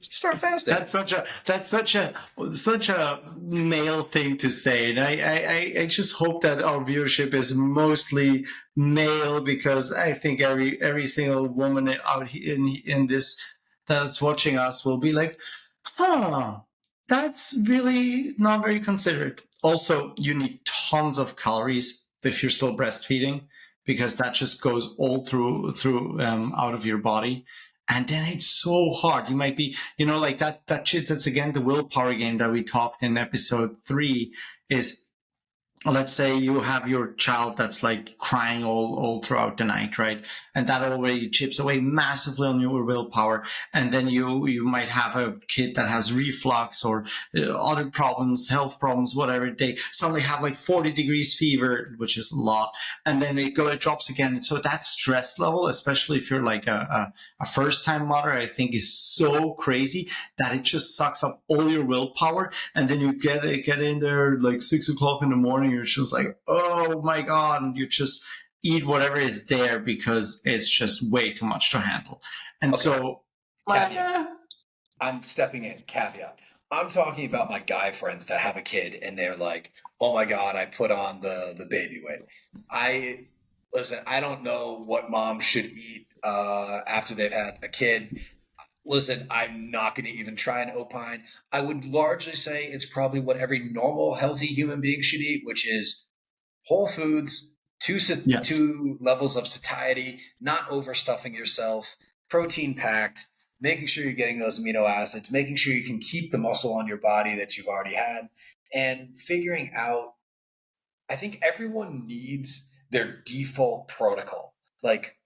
Start fasting. That's such a male thing to say, and I just hope that our viewership is mostly male, because I think every single woman out in this that's watching us will be like, huh, that's really not very considerate. Also, you need tons of calories if you're still breastfeeding, because that just goes all through out of your body. And then it's so hard. You might be, like that shit. That's again the willpower game that we talked in episode 3. Is let's say you have your child that's like crying all throughout the night, right? And that already chips away massively on your willpower. And then you might have a kid that has reflux or other problems, health problems, whatever. They suddenly have like 40 degrees fever, which is a lot. And then it drops again. And so that stress level, especially if you're like a first time mother, I think is so crazy that it just sucks up all your willpower. And then you get in there like 6 o'clock in the morning. You're just like, oh my god, and you just eat whatever is there because it's just way too much to handle. And Okay, so, caveat. eh, I'm stepping in, caveat. I'm talking about my guy friends that have a kid and they're like, "Oh my god, I put on the baby weight." I listen. I don't know what moms should eat after they've had a kid. Listen, I'm not going to even try and opine. I would largely say it's probably what every normal, healthy human being should eat, which is whole foods, yes. two levels of satiety, not overstuffing yourself, protein packed, making sure you're getting those amino acids, making sure you can keep the muscle on your body that you've already had, and figuring out. I think everyone needs their default protocol. Like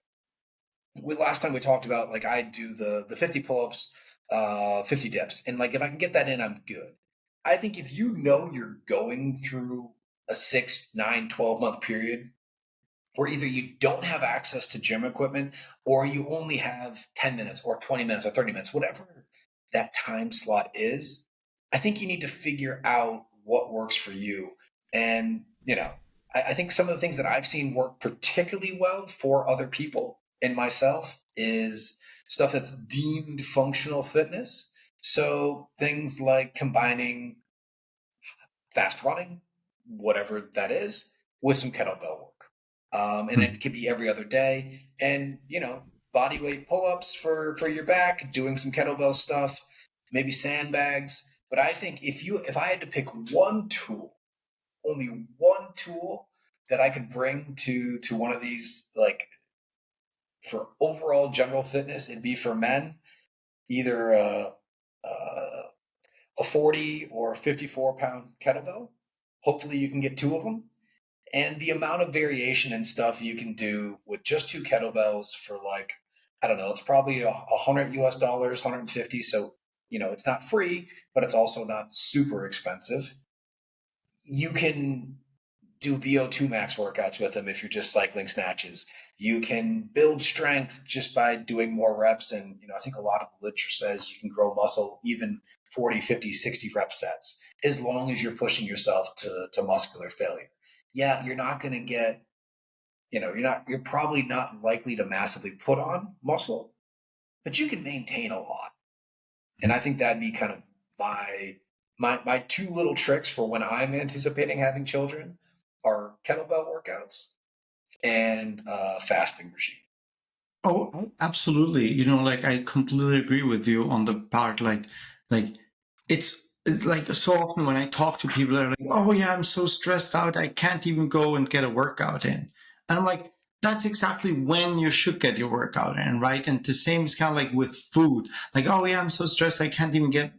last time we talked about, like I do the 50 pull-ups, 50 dips, and like if I can get that in, I'm good. I think if you know you're going through a 6, 9, 12 month period where either you don't have access to gym equipment or you only have 10 minutes or 20 minutes or 30 minutes, whatever that time slot is, I think you need to figure out what works for you. And, I think some of the things that I've seen work particularly well for other people and myself is stuff that's deemed functional fitness. So things like combining fast running, whatever that is, with some kettlebell work. And Hmm. it could be every other day. And, body weight pull ups for your back, doing some kettlebell stuff, maybe sandbags. But I think if I had to pick one tool, only one tool that I could bring to one of these, like for overall general fitness, it'd be for men, either a 40 or 54-pound kettlebell. Hopefully, you can get two of them. And the amount of variation and stuff you can do with just two kettlebells for like, I don't know, it's probably 100 US dollars, 150. So, it's not free, but it's also not super expensive. You can do VO2 max workouts with them if you're just cycling snatches. You can build strength just by doing more reps. And, I think a lot of the literature says you can grow muscle even 40, 50, 60 rep sets as long as you're pushing yourself to muscular failure. Yeah, you're not going to get, you're probably not likely to massively put on muscle, but you can maintain a lot. And I think that'd be kind of my two little tricks for when I'm anticipating having children are kettlebell workouts and fasting regime. Oh, absolutely. Like I completely agree with you on the part, like it's like so often when I talk to people, they're like, "Oh yeah, I'm so stressed out, I can't even go and get a workout in." And I'm like, that's exactly when you should get your workout in, right? And the same is kind of like with food. Like, oh yeah, I'm so stressed, I can't even get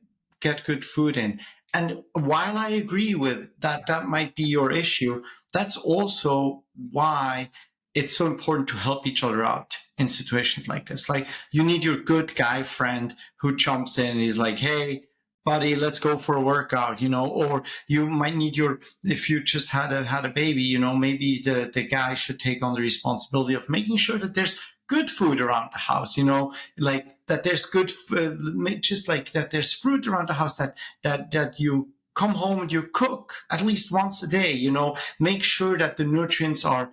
good food in. And while I agree with that, that might be your issue. That's also why it's so important to help each other out in situations like this. Like you need your good guy friend who jumps in and he's like, "Hey, buddy, let's go for a workout," or you might need if you just had a baby, maybe the guy should take on the responsibility of making sure that there's good food around the house, like that there's just like that there's fruit around the house that you come home and you cook at least once a day, make sure that the nutrients are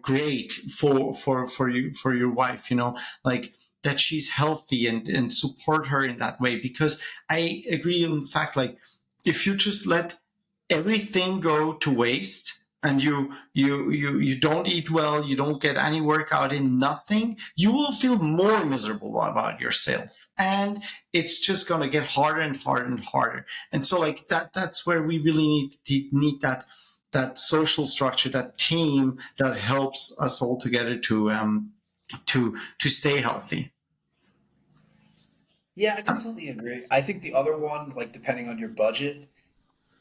great for your wife, like that she's healthy and support her in that way. Because I agree in fact, like if you just let everything go to waste and you don't eat well, you don't get any workout in, nothing, you will feel more miserable about yourself, and it's just going to get harder and harder and harder. And so like that's where we really need that social structure, that team that helps us all together to stay healthy. Yeah, I completely agree. I think the other one, like depending on your budget,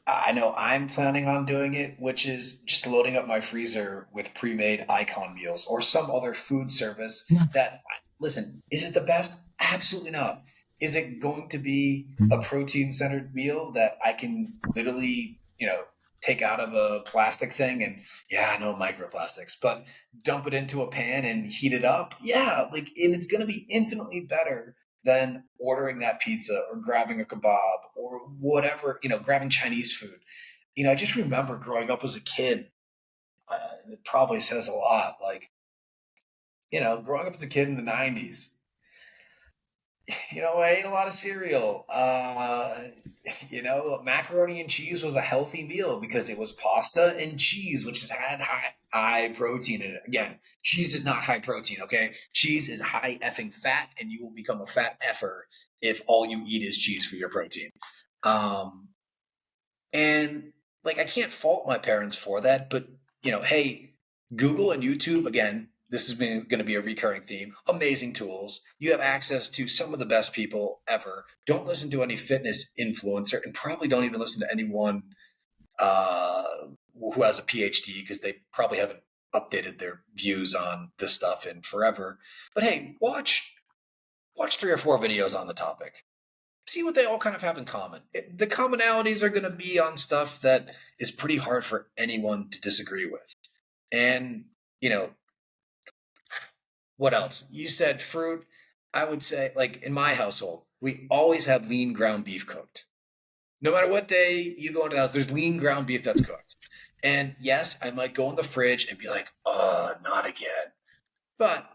I know I'm planning on doing it, which is just loading up my freezer with pre-made icon meals or some other food service Yeah. that, listen, is it the best? Absolutely not. Is it going to be a Mhm. protein-centered meal that I can literally, take out of a plastic thing and, yeah, I know microplastics, but dump it into a pan and heat it up? Yeah, like, and it's going to be infinitely better than ordering that pizza or grabbing a kebab or whatever, grabbing Chinese food. I just remember growing up as a kid. It probably says a lot. Like, growing up as a kid in the 90s, I ate a lot of cereal. Macaroni and cheese was a healthy meal because it was pasta and cheese, which has had high protein in it. Again, cheese is not high protein, okay? Cheese is high effing fat, and you will become a fat effer if all you eat is cheese for your protein. Um, and like I can't fault my parents for that, but hey, Google and YouTube again, this has been going to be a recurring theme. Amazing tools. You have access to some of the best people ever. Don't listen to any fitness influencer, and probably don't even listen to anyone uh, who has a PhD because they probably haven't updated their views on this stuff in forever. But hey, watch 3 or 4 videos on the topic, see what they all kind of have in common. The commonalities are going to be on stuff that is pretty hard for anyone to disagree with. And, you know, what else? You said fruit. I would say, like in my household, we always have lean ground beef cooked. No matter what day you go into the house, there's lean ground beef that's cooked. And yes, I might go in the fridge and be like, not again. But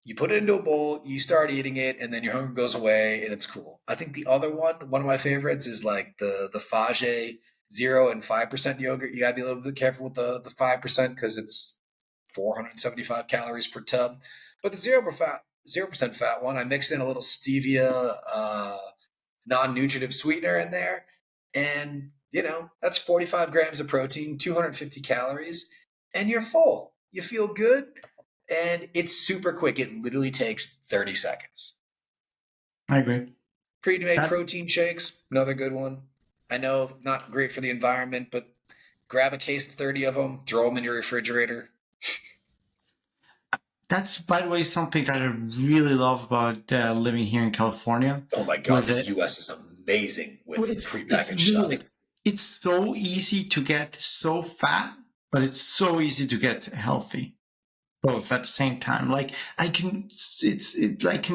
you put it into a bowl, you start eating it, and then your hunger goes away, and it's cool. I think the other one of my favorites, is like the Fage 0 and 5% yogurt. You gotta be a little bit careful with the 5% because it's 475 calories per tub. But the 0% fat one, I mixed in a little stevia, non-nutritive sweetener in there, and that's 45 grams of protein, 250 calories, and you're full. You feel good, and it's super quick. It literally takes 30 seconds. I agree. Pre-made That protein shakes, another good one. I know not great for the environment, but grab a case of 30 of them, throw them in your refrigerator. that's by the way something that I really love about living here in California. Oh my God, With the it, US is amazing with it's prepackaged really stuff. like it's so easy to get so fat, but it's so easy to get healthy both at the same time. Like I can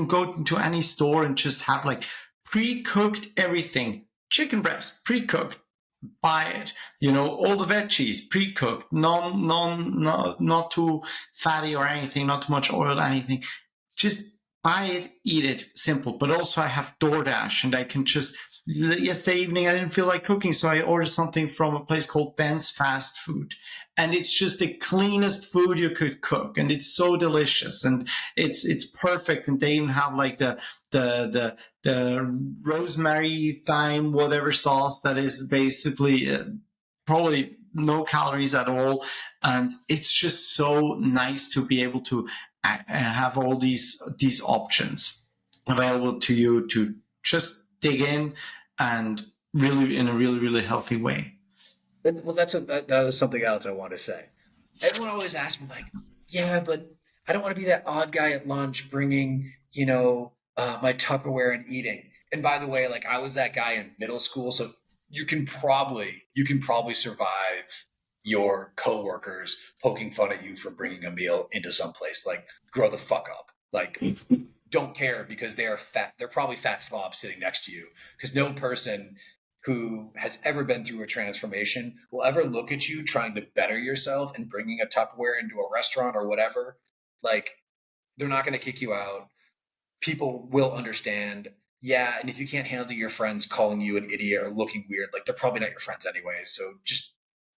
go into any store and just have like pre-cooked everything, chicken breast pre-cooked, buy it. All the veggies pre-cooked, not too fatty or anything, not too much oil, anything. Just buy it, eat it, simple. But also I have DoorDash, and I can just. Yesterday evening, I didn't feel like cooking, so I ordered something from a place called Ben's Fast Food, and it's just the cleanest food you could cook, and it's so delicious, and it's perfect. And they even have like the rosemary thyme whatever sauce that is basically probably no calories at all, and it's just so nice to be able to have all these options available to you to just dig in and really in a really really healthy way. And, well, that is something else I want to say. Everyone always asks me, like, yeah, but I don't want to be that odd guy at lunch bringing, my Tupperware and eating. And by the way, like I was that guy in middle school, so you can probably survive your coworkers poking fun at you for bringing a meal into some place. Like, grow the fuck up. Like, don't care because they are fat. They're probably fat slobs sitting next to you because no person who has ever been through a transformation will ever look at you trying to better yourself and bringing a Tupperware into a restaurant or whatever. Like, they're not going to kick you out. People will understand. Yeah, and if you can't handle your friends calling you an idiot or looking weird, like they're probably not your friends anyway, so just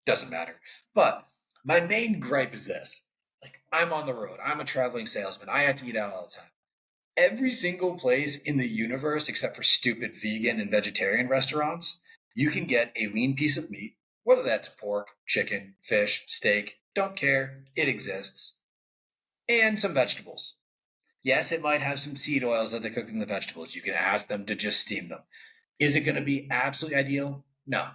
doesn't matter. But my main gripe is this. Like, I'm on the road. I'm a traveling salesman. I have to eat out all the time. Every single place in the universe, except for stupid vegan and vegetarian restaurants, you can get a lean piece of meat, whether that's pork, chicken, fish, steak, don't care, it exists, and some vegetables. Yes, it might have some seed oils that they cook in the vegetables. You can ask them to just steam them. Is it going to be absolutely ideal? No.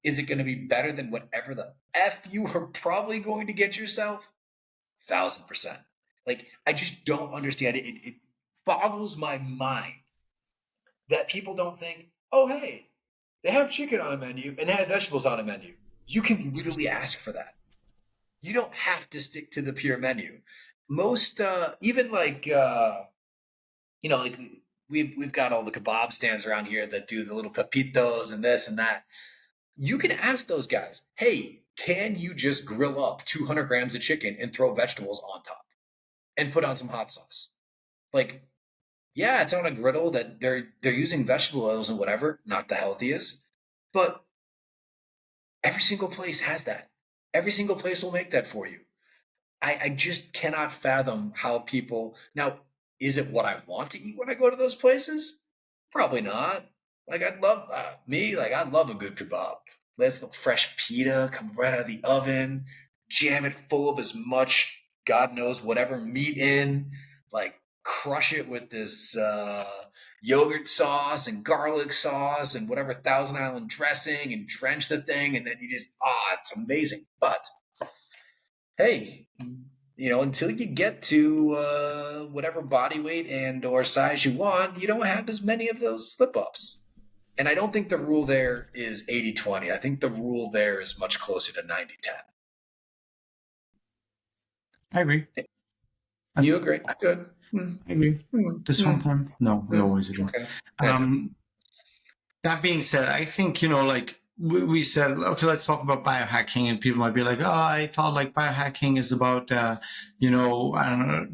Is it going to be better than whatever the F you are probably going to get yourself? 1,000%. Like, I just don't understand it. It boggles my mind that people don't think, oh, hey, they have chicken on a menu and they have vegetables on a menu. You can literally ask for that. You don't have to stick to the pure menu. Most, even like, like we've got all the kebab stands around here that do the little pepitos and this and that. You can ask those guys, hey, can you just grill up 200 grams of chicken and throw vegetables on top and put on some hot sauce? Like, yeah, it's on a griddle that they're using vegetable oils and whatever, not the healthiest, but every single place has that. Every single place will make that for you. I just cannot fathom how people now. Is it what I want to eat when I go to those places? Probably not. Like I'd love like I love a good kebab. Let's the fresh pita come right out of the oven, jam it full of as much God knows whatever meat in, like crush it with this yogurt sauce and garlic sauce and whatever Thousand Island dressing and drench the thing, and then you just it's amazing. But hey, until you get to whatever body weight and or size you want, you don't have as many of those slip ups. And I don't think the rule there is 80-20. I think the rule there is much closer to 90-10. I agree. You agree? Good. I agree. This one time? No, we always agree. Okay. That being said, I think, like we said, okay, let's talk about biohacking, and people might be like, oh, I thought like biohacking is about, I don't know,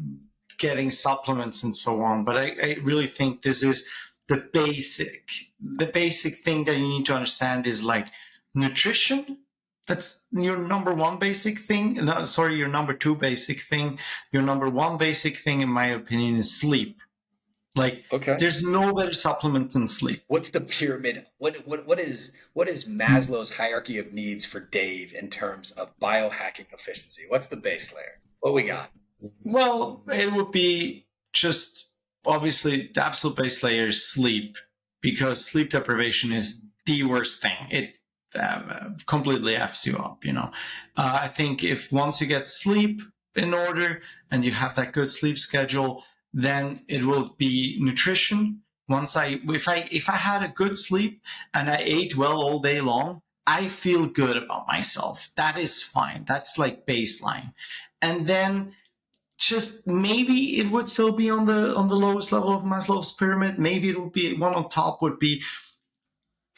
getting supplements and so on. But I really think this is the basic thing that you need to understand is like nutrition. That's your number one basic thing. No, sorry, your number two basic thing. Your number one basic thing, in my opinion, is sleep. Like, okay. There's no better supplement than sleep. What's the pyramid? What is Maslow's hierarchy of needs for Dave in terms of biohacking efficiency? What's the base layer? What we got? Well, it would be just obviously the absolute base layer is sleep, because sleep deprivation is the worst thing. It completely F's you up, I think if once you get sleep in order and you have that good sleep schedule, then it will be nutrition. If I had a good sleep and I ate well all day long, I feel good about myself. That is fine. That's like baseline. And then just maybe it would still be on the lowest level of Maslow's pyramid. Maybe it would be one on top would be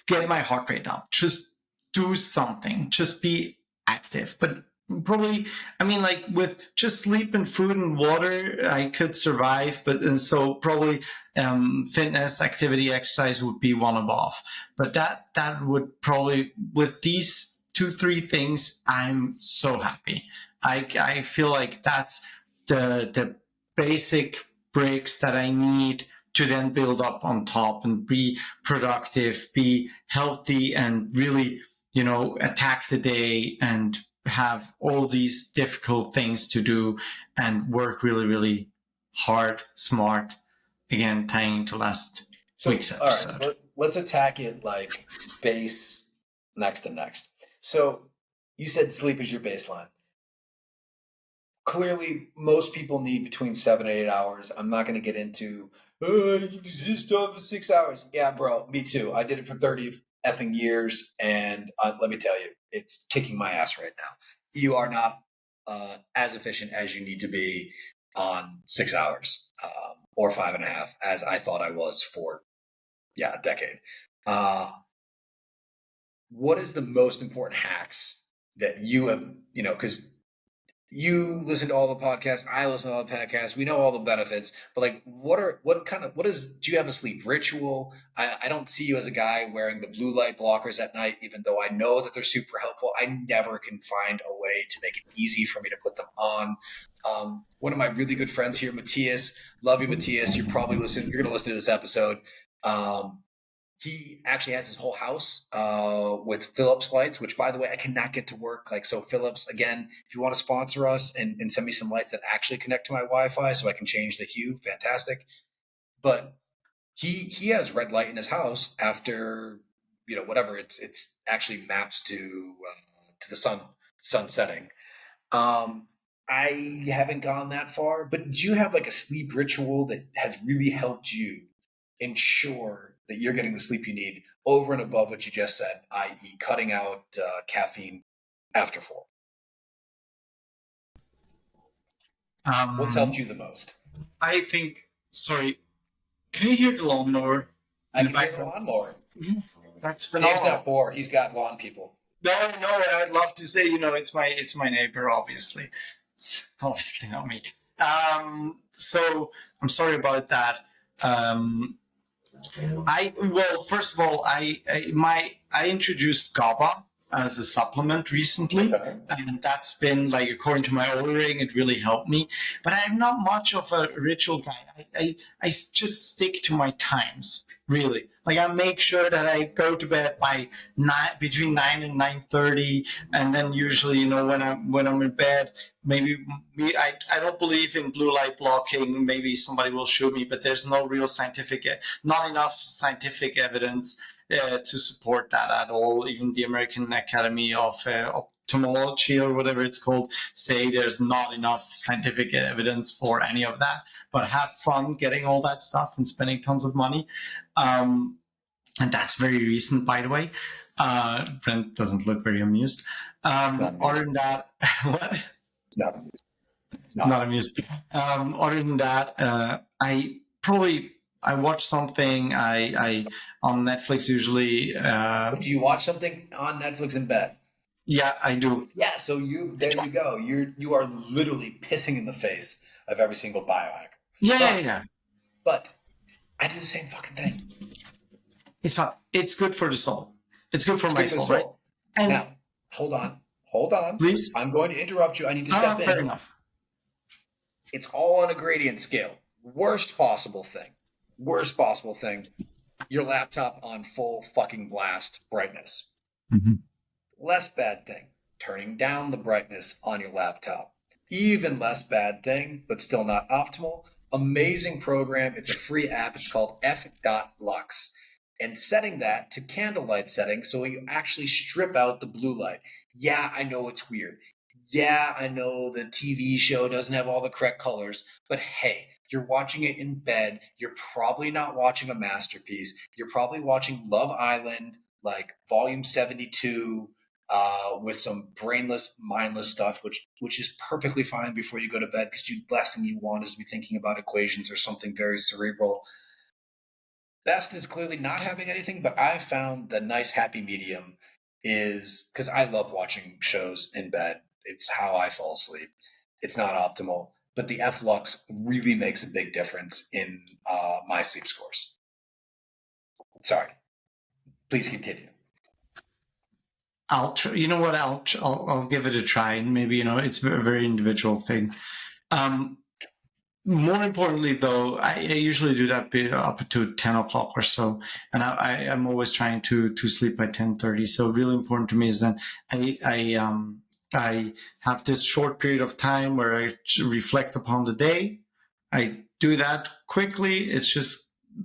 getting my heart rate up. Just do something. Just be active. But probably, like with just sleep and food and water, I could survive. And so probably fitness, activity, exercise would be one above. But that would probably, with these 2-3 things, I'm so happy. I feel like that's the basic bricks that I need to then build up on top and be productive, be healthy, and really, attack the day and have all these difficult things to do and work really, really hard, smart. Again, tying into last week's episode. All right, let's attack it like base next to next. So you said sleep is your baseline. Clearly, most people need between 7 and 8 hours. I'm not going to get into, you exist off of 6 hours. Yeah, bro, me too. I did it for 30 effing years, and let me tell you, it's kicking my ass right now. You are not as efficient as you need to be on 6 hours or 5.5, as I thought I was for, a decade. What is the most important hacks that you have, because you listen to all the podcasts, I listen to all the podcasts, we know all the benefits, but like do you have a sleep ritual? I don't see you as a guy wearing the blue light blockers at night, even though I know that they're super helpful. I never can find a way to make it easy for me to put them on. One of my really good friends here, Matthias, love you, Matthias. You're going to listen to this episode. He actually has his whole house with Philips lights, which, by the way, I cannot get to work. So Philips, again, if you want to sponsor us and send me some lights that actually connect to my Wi-Fi so I can change the hue, fantastic. But he has red light in his house after whatever it's actually maps to the sun setting. Um, I haven't gone that far, but do you have like a sleep ritual that has really helped you ensure that you're getting the sleep you need over and above what you just said, i.e., cutting out caffeine after 4? What's helped Um, you the most? I think. Sorry, can you hear the lawnmower I in the can hear the background? lawnmower. Mhm. That's Dave's not phenomenal. poor. He's got lawn people. No, no, I'd love to say, it's my neighbor, obviously. It's obviously not me. So I'm sorry about that. Um, first of all, I introduced GABA as a supplement recently, Okay. and that's been like, according to my ordering, it really helped me. But I'm not much of a ritual guy. I just stick to my times, really. Like, I make sure that I go to bed by between 9 and 9:30, and then usually, when I'm in bed, maybe I don't believe in blue light blocking. Maybe somebody will shoot me, but there's not enough scientific evidence to support that at all. Even the American Academy of Ophthalmology, or whatever it's called, say there's not enough scientific evidence for any of that. But have fun getting all that stuff and spending tons of money. And that's very recent, by the way. Brent doesn't look very amused. Not Other amused. than that, what? Not amused. Not. Not amused. Other than that, I watch something. I on Netflix usually. Do you watch something on Netflix in bed? Yeah, I do. Yeah, so there you go. You are literally pissing in the face of every single biohacker. Yeah, yeah, But yeah. but I do the same fucking thing. It's fun. It's good for the soul. It's good for It's my good for the soul, right? soul. And Now, hold on. Hold on. please, I'm going to interrupt you. I need to step fair in. enough. It's all on a gradient scale. Worst possible thing. Worst possible thing. Your laptop on full fucking blast brightness. Mm-hmm. Less bad thing. Turning down the brightness on your laptop. Even less bad thing, but still not optimal. Amazing program. It's a free app. It's called F.LUX. And setting that to candlelight setting so you actually strip out the blue light. Yeah, I know it's weird. Yeah, I know the TV show doesn't have all the correct colors, but hey, you're watching it in bed. You're probably not watching a masterpiece. You're probably watching Love Island, like Volume 72, with some brainless, mindless stuff, which is perfectly fine before you go to bed, because the last thing you want is to be thinking about equations or something very cerebral. Best is clearly not having anything, but I found the nice happy medium is, because I love watching shows in bed. It's how I fall asleep. It's not optimal, but the F.LUX really makes a big difference in my sleep scores. Sorry, please continue. I'll try, you know what? I'll give it a try, and maybe it's a very individual thing. Um, More importantly, though, I usually do that bit up to 10 o'clock or so, and I'm always trying to sleep by 10:30. So really important to me is then I have this short period of time where I reflect upon the day. I do that quickly. It's just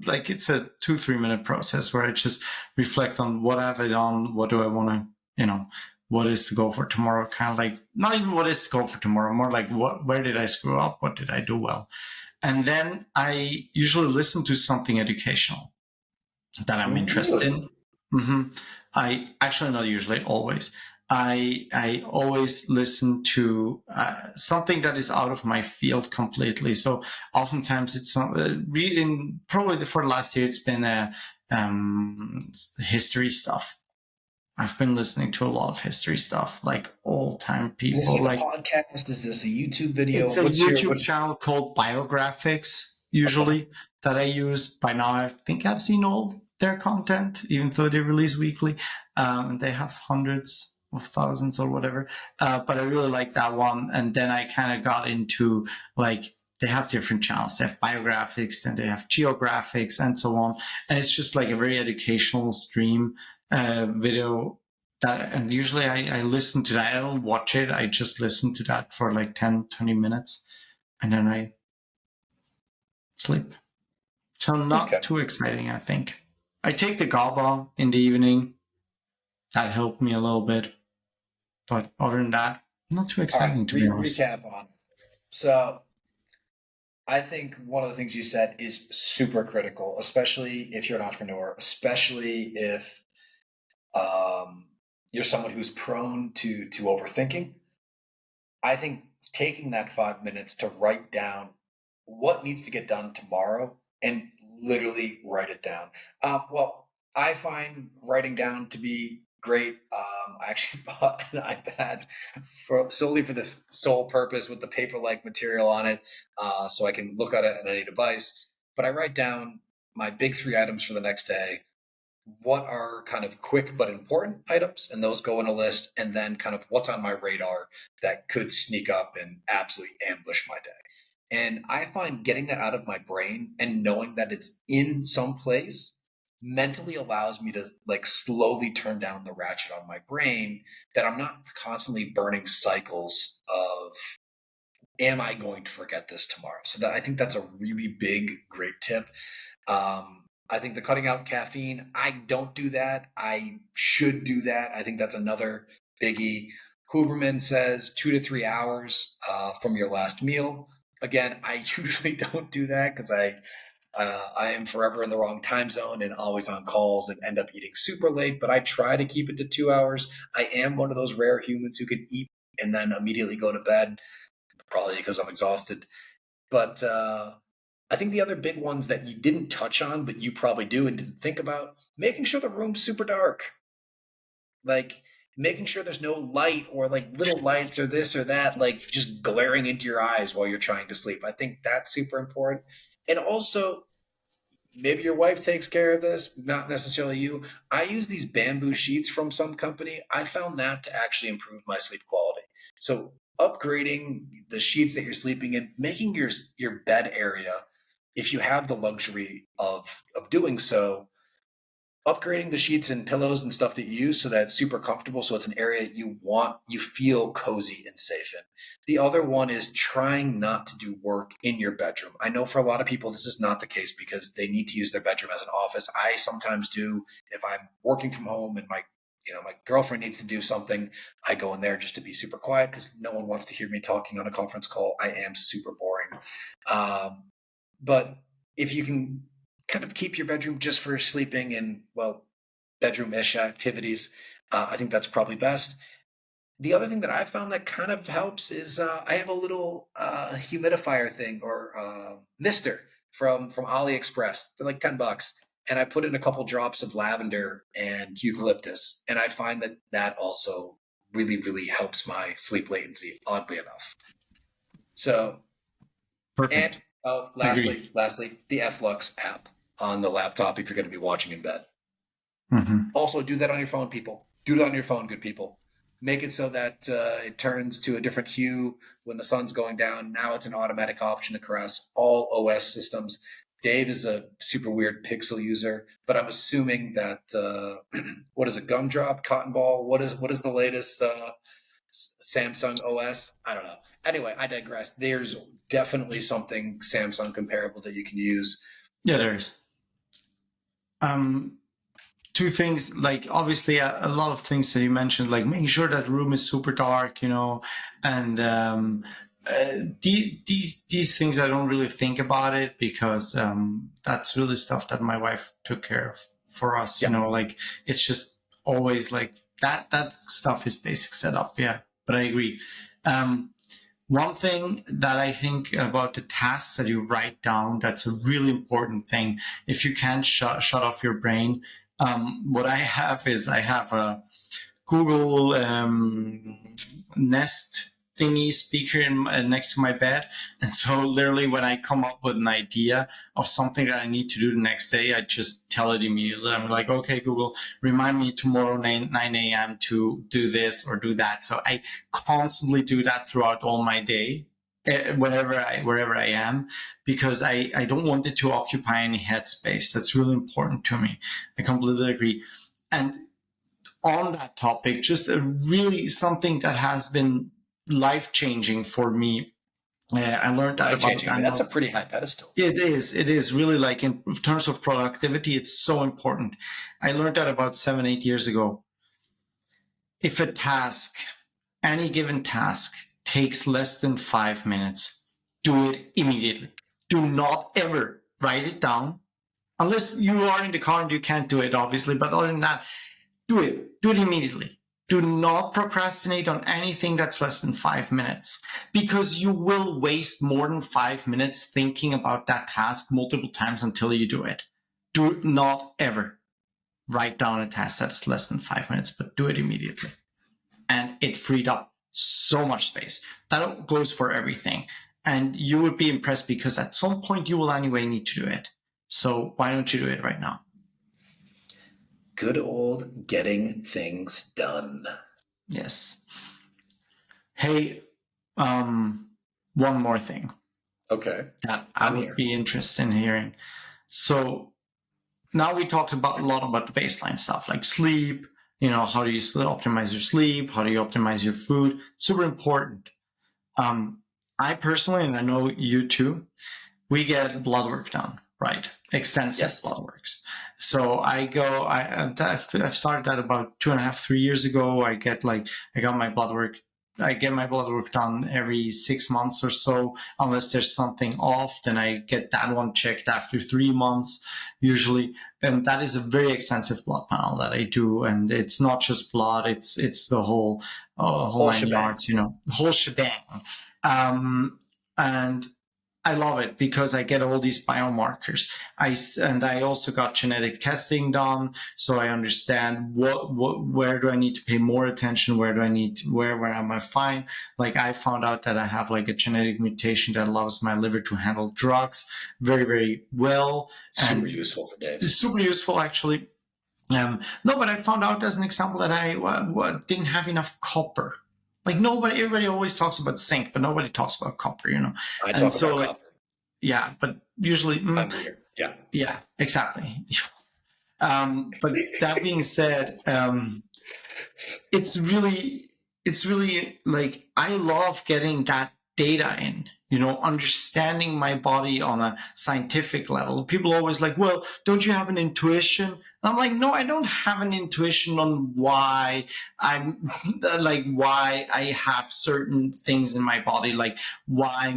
like it's a 2-3 minute process where I just reflect on what have I done, what do I want to, what is to go for tomorrow. Kind of like not even what is to go for tomorrow, more like where did I screw up, what did I do well, and then I usually listen to something educational that I'm interested Really? in. Mm-hmm. I actually, not usually, always. I always listen to something that is out of my field completely. So oftentimes it's reading. Probably for the last year, it's been history stuff. I've been listening to a lot of history stuff, like old time Is this people. like a Like, podcast? Is this a YouTube video? it's a What's your YouTube what? channel called Biographics, Okay. usually, that I use. By now, I think I've seen all their content, even though they release weekly. And they have hundreds of thousands or whatever. But I really like that one. And then I kind of got into, like, they have different channels. They have Biographics, then they have Geographics, and so on. And it's just like a very educational stream video. And usually I listen to that. I don't watch it. I just listen to that for like 10-20 minutes, and then I sleep. So not Okay. too exciting, I think. I take the GABA in the evening. That helped me a little bit. But other than that, not too All right, exciting, to be honest. recap on. So I think one of the things you said is super critical, especially if you're an entrepreneur, especially if um, you're someone who's prone to overthinking. I think taking that 5 minutes to write down what needs to get done tomorrow and literally write it down. Well, I find writing down to be great. I actually bought an iPad solely for the sole purpose with the paper-like material on it, so I can look at it on any device. But I write down my big three items for the next day, what are kind of quick but important items, and those go in a list, and then kind of what's on my radar that could sneak up and absolutely ambush my day. And I find getting that out of my brain and knowing that it's in some place mentally allows me to like slowly turn down the ratchet on my brain, that I'm not constantly burning cycles of, am I going to forget this tomorrow? So that, I think that's a really big, great tip. I think the cutting out caffeine, I don't do that. I should do that. I think that's another biggie. Huberman says 2 to 3 hours from your last meal. Again, I usually don't do that because I am forever in the wrong time zone and always on calls and end up eating super late. But I try to keep it to 2 hours. I am one of those rare humans who can eat and then immediately go to bed, probably because I'm exhausted. But I think the other big ones that you didn't touch on, but you probably do and didn't think about, making sure the room's super dark. Like making sure there's no light or like little lights or this or that, like just glaring into your eyes while you're trying to sleep. I think that's super important. And also, maybe your wife takes care of this, not necessarily you. I use these bamboo sheets from some company. I found that to actually improve my sleep quality. So upgrading the sheets that you're sleeping in, making your bed area, if you have the luxury of doing so, upgrading the sheets and pillows and stuff that you use so that it's super comfortable, so it's an area you feel cozy and safe in. The other one is trying not to do work in your bedroom. I know for a lot of people this is not the case because they need to use their bedroom as an office. I sometimes do. If I'm working from home and my girlfriend needs to do something, I go in there just to be super quiet because no one wants to hear me talking on a conference call. I am super boring. But if you can kind of keep your bedroom just for sleeping and, well, bedroom-ish activities, I think that's probably best. The other thing that I found that kind of helps is I have a little humidifier thing or mister from AliExpress. They're like $10, and I put in a couple drops of lavender and eucalyptus, and I find that that also really, really helps my sleep latency. Oddly enough. So, and Perfect. oh, Agree. lastly, the F.LUX app on the laptop if you're going to be watching in bed. Mm-hmm. Also, do that on your phone, people. Do it on your phone, good people. Make it so that it turns to a different hue when the sun's going down. Now it's an automatic option across all OS systems. Dave is a super weird Pixel user, but I'm assuming that what is it? Gumdrop, Cotton Ball. What is the latest Samsung OS? I don't know. Anyway, I digress. There's definitely something Samsung comparable that you can use. Yeah, there is. Um, Two things, like obviously a lot of things that you mentioned, like making sure that room is super dark, and these things I don't really think about it because that's really stuff that my wife took care of for us. Yeah. Like it's just always like that stuff is basic setup. Yeah, but I agree. One thing that I think about the tasks that you write down, that's a really important thing. If you can't shut off your brain, what I have is I have a Google Nest thingy speaker next to my bed. And so literally when I come up with an idea of something that I need to do the next day, I just tell it immediately. I'm like, okay, Google, remind me tomorrow 9 a.m. to do this or do that. So I constantly do that throughout all my day, wherever I am, because I don't want it to occupy any headspace. That's really important to me. I completely agree. And on that topic, just a really something that has been life changing for me I learned that Life about changing. I mean, that's a pretty high pedestal. It is. It is really like in terms of productivity, it's so important. I learned that about 7, 8 years ago. If a task, any given task, takes less than 5 minutes, do it immediately. Do not ever write it down unless you are in the car and you can't do it, obviously. But other than that, do it. Do it immediately. Do not procrastinate on anything that's less than 5 minutes, because you will waste more than 5 minutes thinking about that task multiple times until you do it. Do not ever write down a task that's less than 5 minutes, but do it immediately. And it freed up so much space. That goes for everything. And you would be impressed, because at some point you will anyway need to do it. So why don't you do it right now? Good old getting things done. Yes. Hey, one more thing Okay. that I I'm would here. be interested in hearing. So now we talked about a lot about the baseline stuff, like sleep, how do you optimize your sleep? How do you optimize your food? Super important. I personally, and I know you too, we get blood work done, right? Extensive Yes. blood works. So I've started that about 2.5, 3 years ago. I get my blood work. I get my blood work done every 6 months or so. Unless there's something off, then I get that one checked after 3 months, usually. And that is a very extensive blood panel that I do. And it's not just blood; it's the whole nine shebang. yards, the whole shebang. And I love it because I get all these biomarkers. I also got genetic testing done, so I understand where do I need to pay more attention, where am I fine. Like, I found out that I have like a genetic mutation that allows my liver to handle drugs very, very well. Super useful for Dave. Super useful, actually. No, but I found out, as an example, that I didn't have enough copper. Like, everybody always talks about zinc, but nobody talks about copper, I talk about copper. Yeah, but usually, I'm here. Yeah, exactly. But that being said, it's really like, I love getting that data in, understanding my body on a scientific level. People always like, well, don't you have an intuition? And I'm like, no, I don't have an intuition on why why I have certain things in my body, like why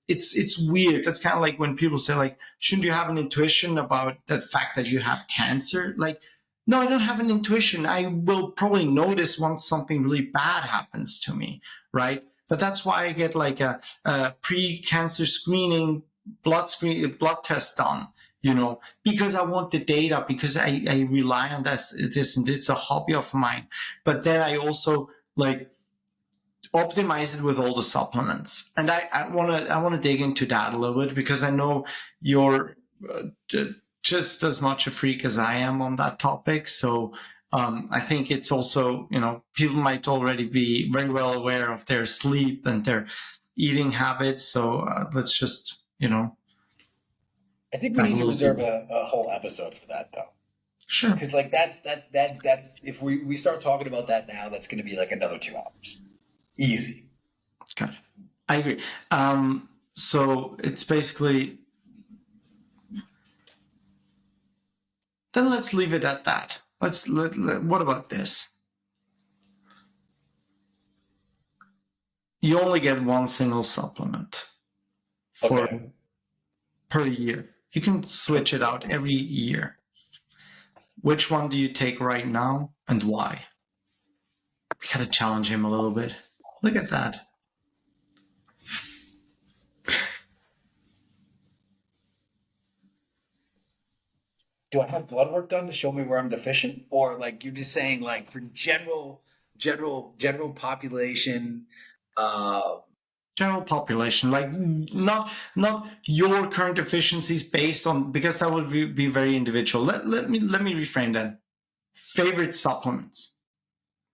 it's weird. That's kind of like when people say, like, shouldn't you have an intuition about the fact that you have cancer? Like, no, I don't have an intuition. I will probably notice once something really bad happens to me, right? But that's why I get like a pre-cancer screening blood test done, because I want the data, because I rely on this, and it's a hobby of mine. But then I also optimize it with all the supplements, and I want to dig into that a little bit, because I know you're just as much a freak as I am on that topic. So I think it's also, people might already be very well aware of their sleep and their eating habits. So let's just, I think we need to reserve a whole episode for that, though. Sure. Because that's if we start talking about that now, that's going to be like another 2 hours. Easy. Okay. I agree. So it's basically, then let's leave it at that. What about this? You only get one single supplement per year. You can switch it out every year. Which one do you take right now, and why? We gotta challenge him a little bit. Look at that. Do I have blood work done to show me where I'm deficient, or like you're just saying, like, for general population? General population, like, not your current deficiencies based on, because that would be very individual. Let me reframe that. Favorite supplements.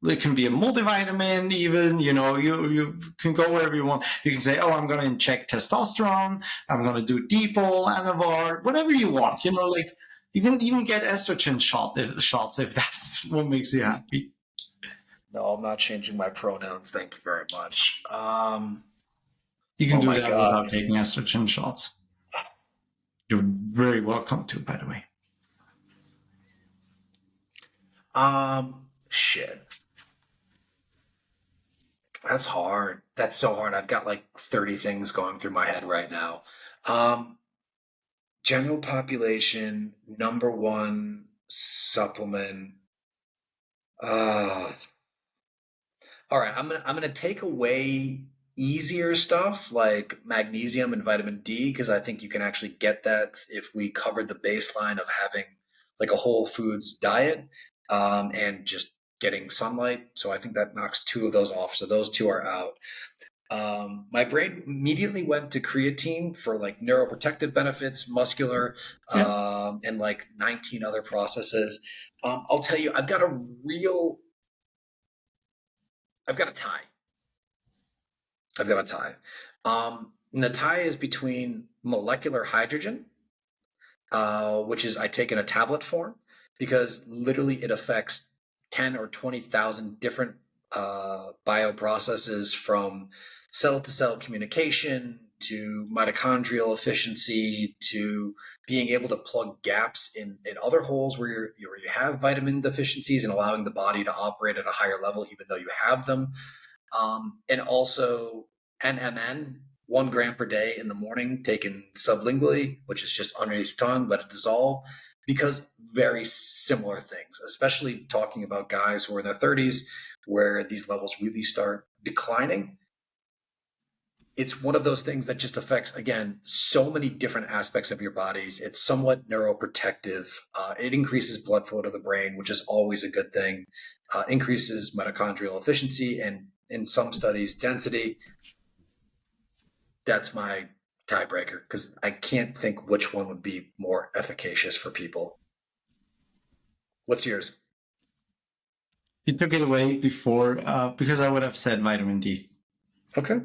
It can be a multivitamin, even, you can go wherever you want. You can say, oh, I'm going to inject testosterone. I'm going to do Depot, Anavar, whatever you want. You can even get estrogen shots if that's what makes you happy. No, I'm not changing my pronouns. Thank you very much. You can Oh do my that God. without taking estrogen shots. You're very welcome to, by the way. Shit. That's hard. That's so hard. I've got like 30 things going through my head right now. Um, General population, number one supplement. Uh, all right, I'm gonna take away easier stuff like magnesium and vitamin D because I think you can actually get that if we covered the baseline of having like a whole foods diet and just getting sunlight. So I think that knocks two of those off. So those two are out. My brain immediately went to creatine for like neuroprotective benefits, muscular, Yeah. and like 19 other processes. I'll tell you, I've got a tie. I've got a tie. And the tie is between molecular hydrogen, which is I take in a tablet form, because literally it affects 10 or 20,000 different bioprocesses from cell to cell communication to mitochondrial efficiency to being able to plug gaps in other holes where you have vitamin deficiencies and allowing the body to operate at a higher level even though you have them, and also NMN, 1 gram per day in the morning, taken sublingually, which is just underneath your tongue, let it dissolve. Because very similar things, especially talking about guys who are in their 30s, where these levels really start declining. It's one of those things that just affects, again, so many different aspects of your bodies. It's somewhat neuroprotective. It increases blood flow to the brain, which is always a good thing. Increases mitochondrial efficiency and, in some studies, density. That's my tiebreaker because I can't think which one would be more efficacious for people. What's yours? You took it away before because I would have said vitamin D. Okay.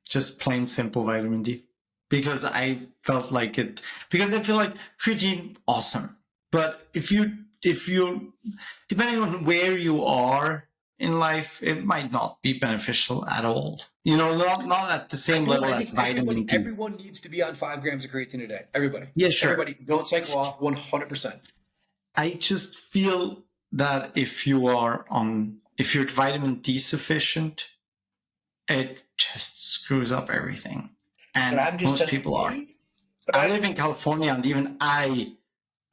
Just plain simple vitamin D. Because I felt like it, because I feel like creatine, awesome. But if you, depending on where you are in life, it might not be beneficial at all. Not at the I same know, level and I as think vitamin D. everyone needs to be on 5 grams of creatine a day. Everybody, Yeah, sure. everybody, don't cycle off 100%. I just feel that if you're vitamin D sufficient, it just screws up everything. But And I'm just most telling people are. you, but I live in California, and even I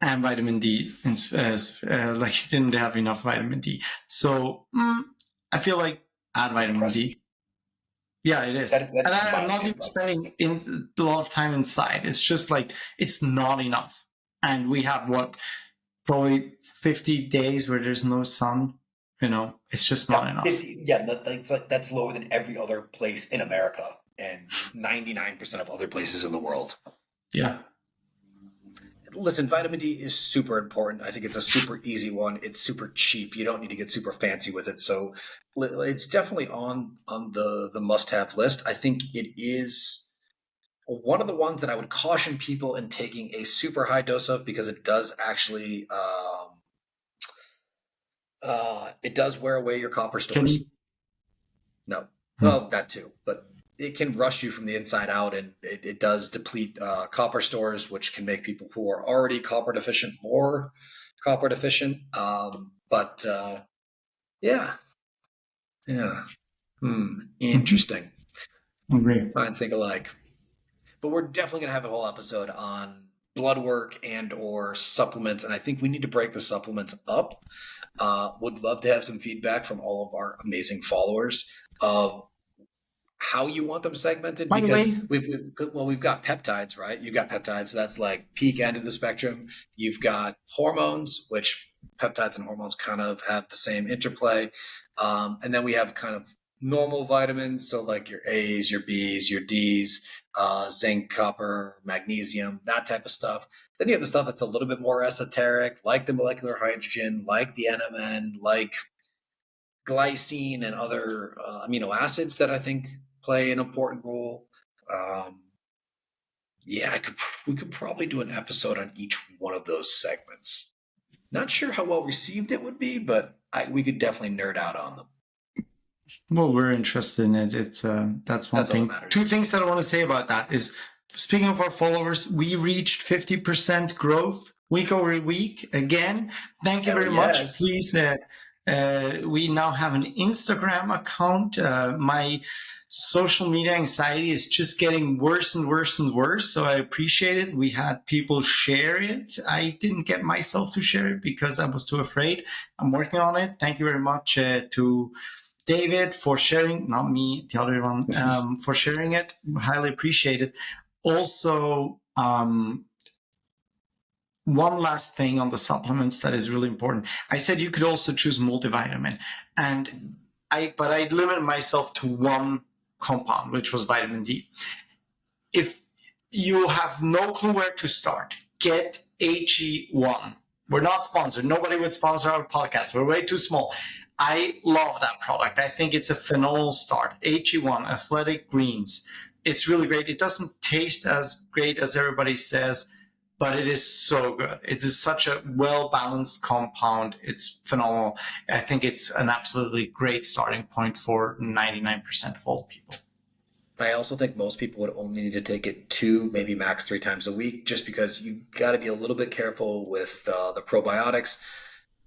am vitamin D, like didn't have enough vitamin D. So I feel like add it's vitamin impressive. D. Yeah, it is. And That's I'm not mildly even impressive. spending a lot of time inside. It's just like, it's not enough. And we have probably 50 days where there's no sun. It's just not Yeah, enough. that's lower than every other place in America and 99% of other places in the world. Yeah. Listen, vitamin D is super important. I think it's a super easy one. It's super cheap. You don't need to get super fancy with it. So it's definitely on the must-have list. I think it is one of the ones that I would caution people in taking a super high dose of because it does actually it does wear away your copper Can stores. you? No, Hmm. well, that too, but it can rush you from the inside out, and it does deplete copper stores, which can make people who are already copper deficient more copper deficient. But yeah, yeah, Mhm. interesting. Agree. Minds think alike. But we're definitely gonna have a whole episode on blood work and or supplements, and I think we need to break the supplements up. Would love to have some feedback from all of our amazing followers of how you want them segmented By the because way, we've got peptides, right? You've got peptides, so that's like peak end of the spectrum. You've got hormones, which peptides and hormones kind of have the same interplay, and then we have kind of normal vitamins, so like your A's, your B's, your D's, zinc, copper, magnesium, that type of stuff. Then you have the stuff that's a little bit more esoteric, like the molecular hydrogen, like the NMN, like glycine and other amino acids that I think play an important role. Um, yeah, we could probably do an episode on each one of those segments. Not sure how well received it would be, but we could definitely nerd out on them. Well, we're interested in it. It's that's one That's all that thing. Two matters. things that I want to say about that is, speaking of our followers, we reached 50% growth week over week again. Thank you Hell very much. yes. Please, we now have an Instagram account. My social media anxiety is just getting worse and worse and worse. So I appreciate it. We had people share it. I didn't get myself to share it because I was too afraid. I'm working on it. Thank you very much to David for sharing, not me, the other one, for sharing it. Highly appreciated. Also, one last thing on the supplements that is really important. I said you could also choose multivitamin, and but I limited myself to one compound, which was vitamin D. If you have no clue where to start, get AG1. We're not sponsored. Nobody would sponsor our podcast. We're way too small. I love that product. I think it's a phenomenal start. AG1, Athletic Greens. It's really great. It doesn't taste as great as everybody says, but it is so good. It is such a well-balanced compound. It's phenomenal. I think it's an absolutely great starting point for 99% of all people. I also think most people would only need to take it 2, maybe max 3 times a week, just because you got to be a little bit careful with the probiotics.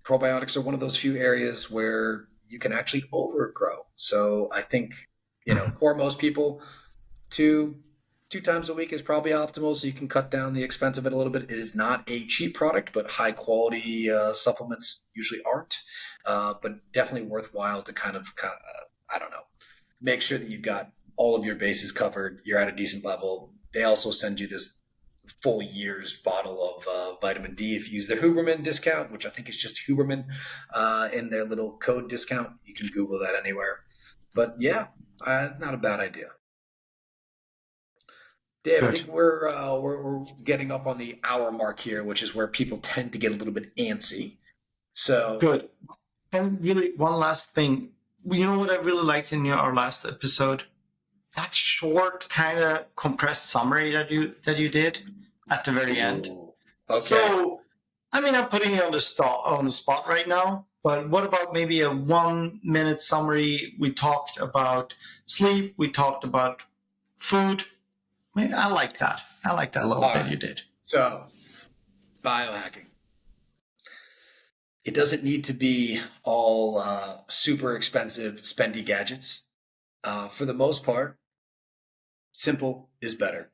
Probiotics are one of those few areas where you can actually overgrow. So I think, for most people, two times a week is probably optimal, so you can cut down the expense of it a little bit. It is not a cheap product, but high quality supplements usually aren't. But definitely worthwhile to kind of, I don't know, make sure that you've got all of your bases covered. You're at a decent level. They also send you this full year's bottle of vitamin D if you use their Huberman discount, which I think is just Huberman in their little code discount. You can Google that anywhere. But yeah, not a bad idea. Dave, I Good. think we're getting up on the hour mark here, which is where people tend to get a little bit antsy. So, Good. And really, one last thing. You know what I really liked in our last episode? That short, kind of compressed summary that you did at the very end. ooh, okay. So, I mean, I'm putting you on the spot right now. But what about maybe a 1 minute summary? We talked about sleep. We talked about food. Maybe I like that. I like that little All bit right. you did. So, biohacking. It doesn't need to be all super expensive, spendy gadgets. For the most part, simple is better.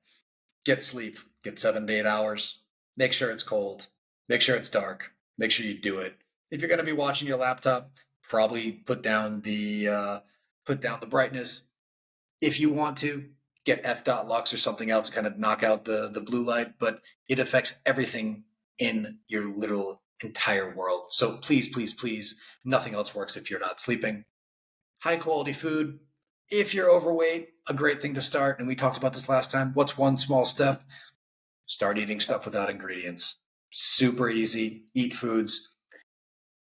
Get sleep, get 7 to 8 hours. Make sure it's cold. Make sure it's dark. Make sure you do it. If you're going to be watching your laptop, probably put down the brightness. If you want to, get F.LUX or something else to kind of knock out the blue light, but it affects everything in your literal entire world. So please, please, please, nothing else works if you're not sleeping. High quality food. If you're overweight, a great thing to start. And we talked about this last time. What's one small step? Start eating stuff without ingredients. Super easy. Eat foods.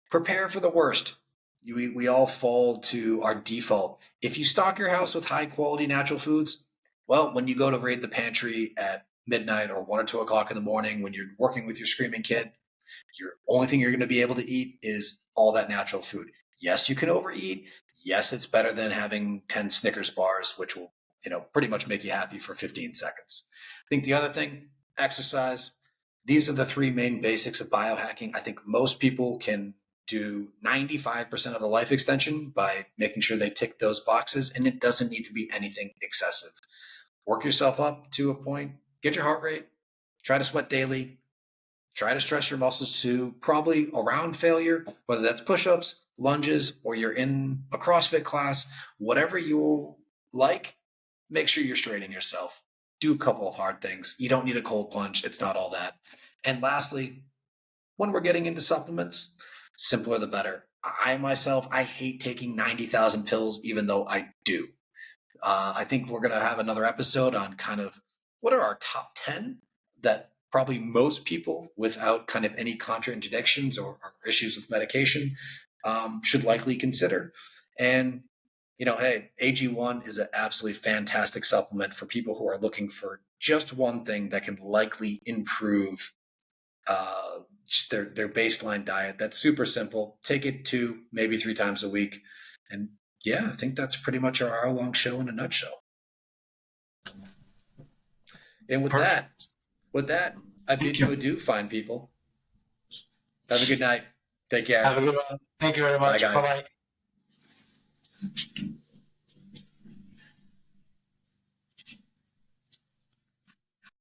Prepare for the worst. We all fall to our default. If you stock your house with high quality natural foods, well, when you go to raid the pantry at midnight or 1 or 2 o'clock in the morning, when you're working with your screaming kid, your only thing you're going to be able to eat is all that natural food. Yes, you can overeat. Yes, it's better than having 10 Snickers bars, which will, pretty much make you happy for 15 seconds. I think the other thing, exercise. These are the 3 main basics of biohacking. I think most people can do 95% of the life extension by making sure they tick those boxes, and it doesn't need to be anything excessive. Work yourself up to a point, get your heart rate, try to sweat daily, try to stress your muscles to probably around failure, whether that's push-ups, lunges, or you're in a CrossFit class, whatever you like, make sure you're straining yourself. Do a couple of hard things. You don't need a cold plunge. It's not all that. And lastly, when we're getting into supplements, simpler the better. I myself, I hate taking 90,000 pills, even though I do. I think we're going to have another episode on kind of what are our top 10 that probably most people without kind of any contraindications or issues with medication should likely consider. And, hey, AG1 is an absolutely fantastic supplement for people who are looking for just one thing that can likely improve their baseline diet. That's super simple. Take it 2, maybe 3 times a week and Yeah, I think that's pretty much our hour-long show in a nutshell. And Perfect. with that, I bid Thank you you. adieu, fine people. Have a good night. Take Have a care. good one. Thank you very Bye, much. Bye guys. bye.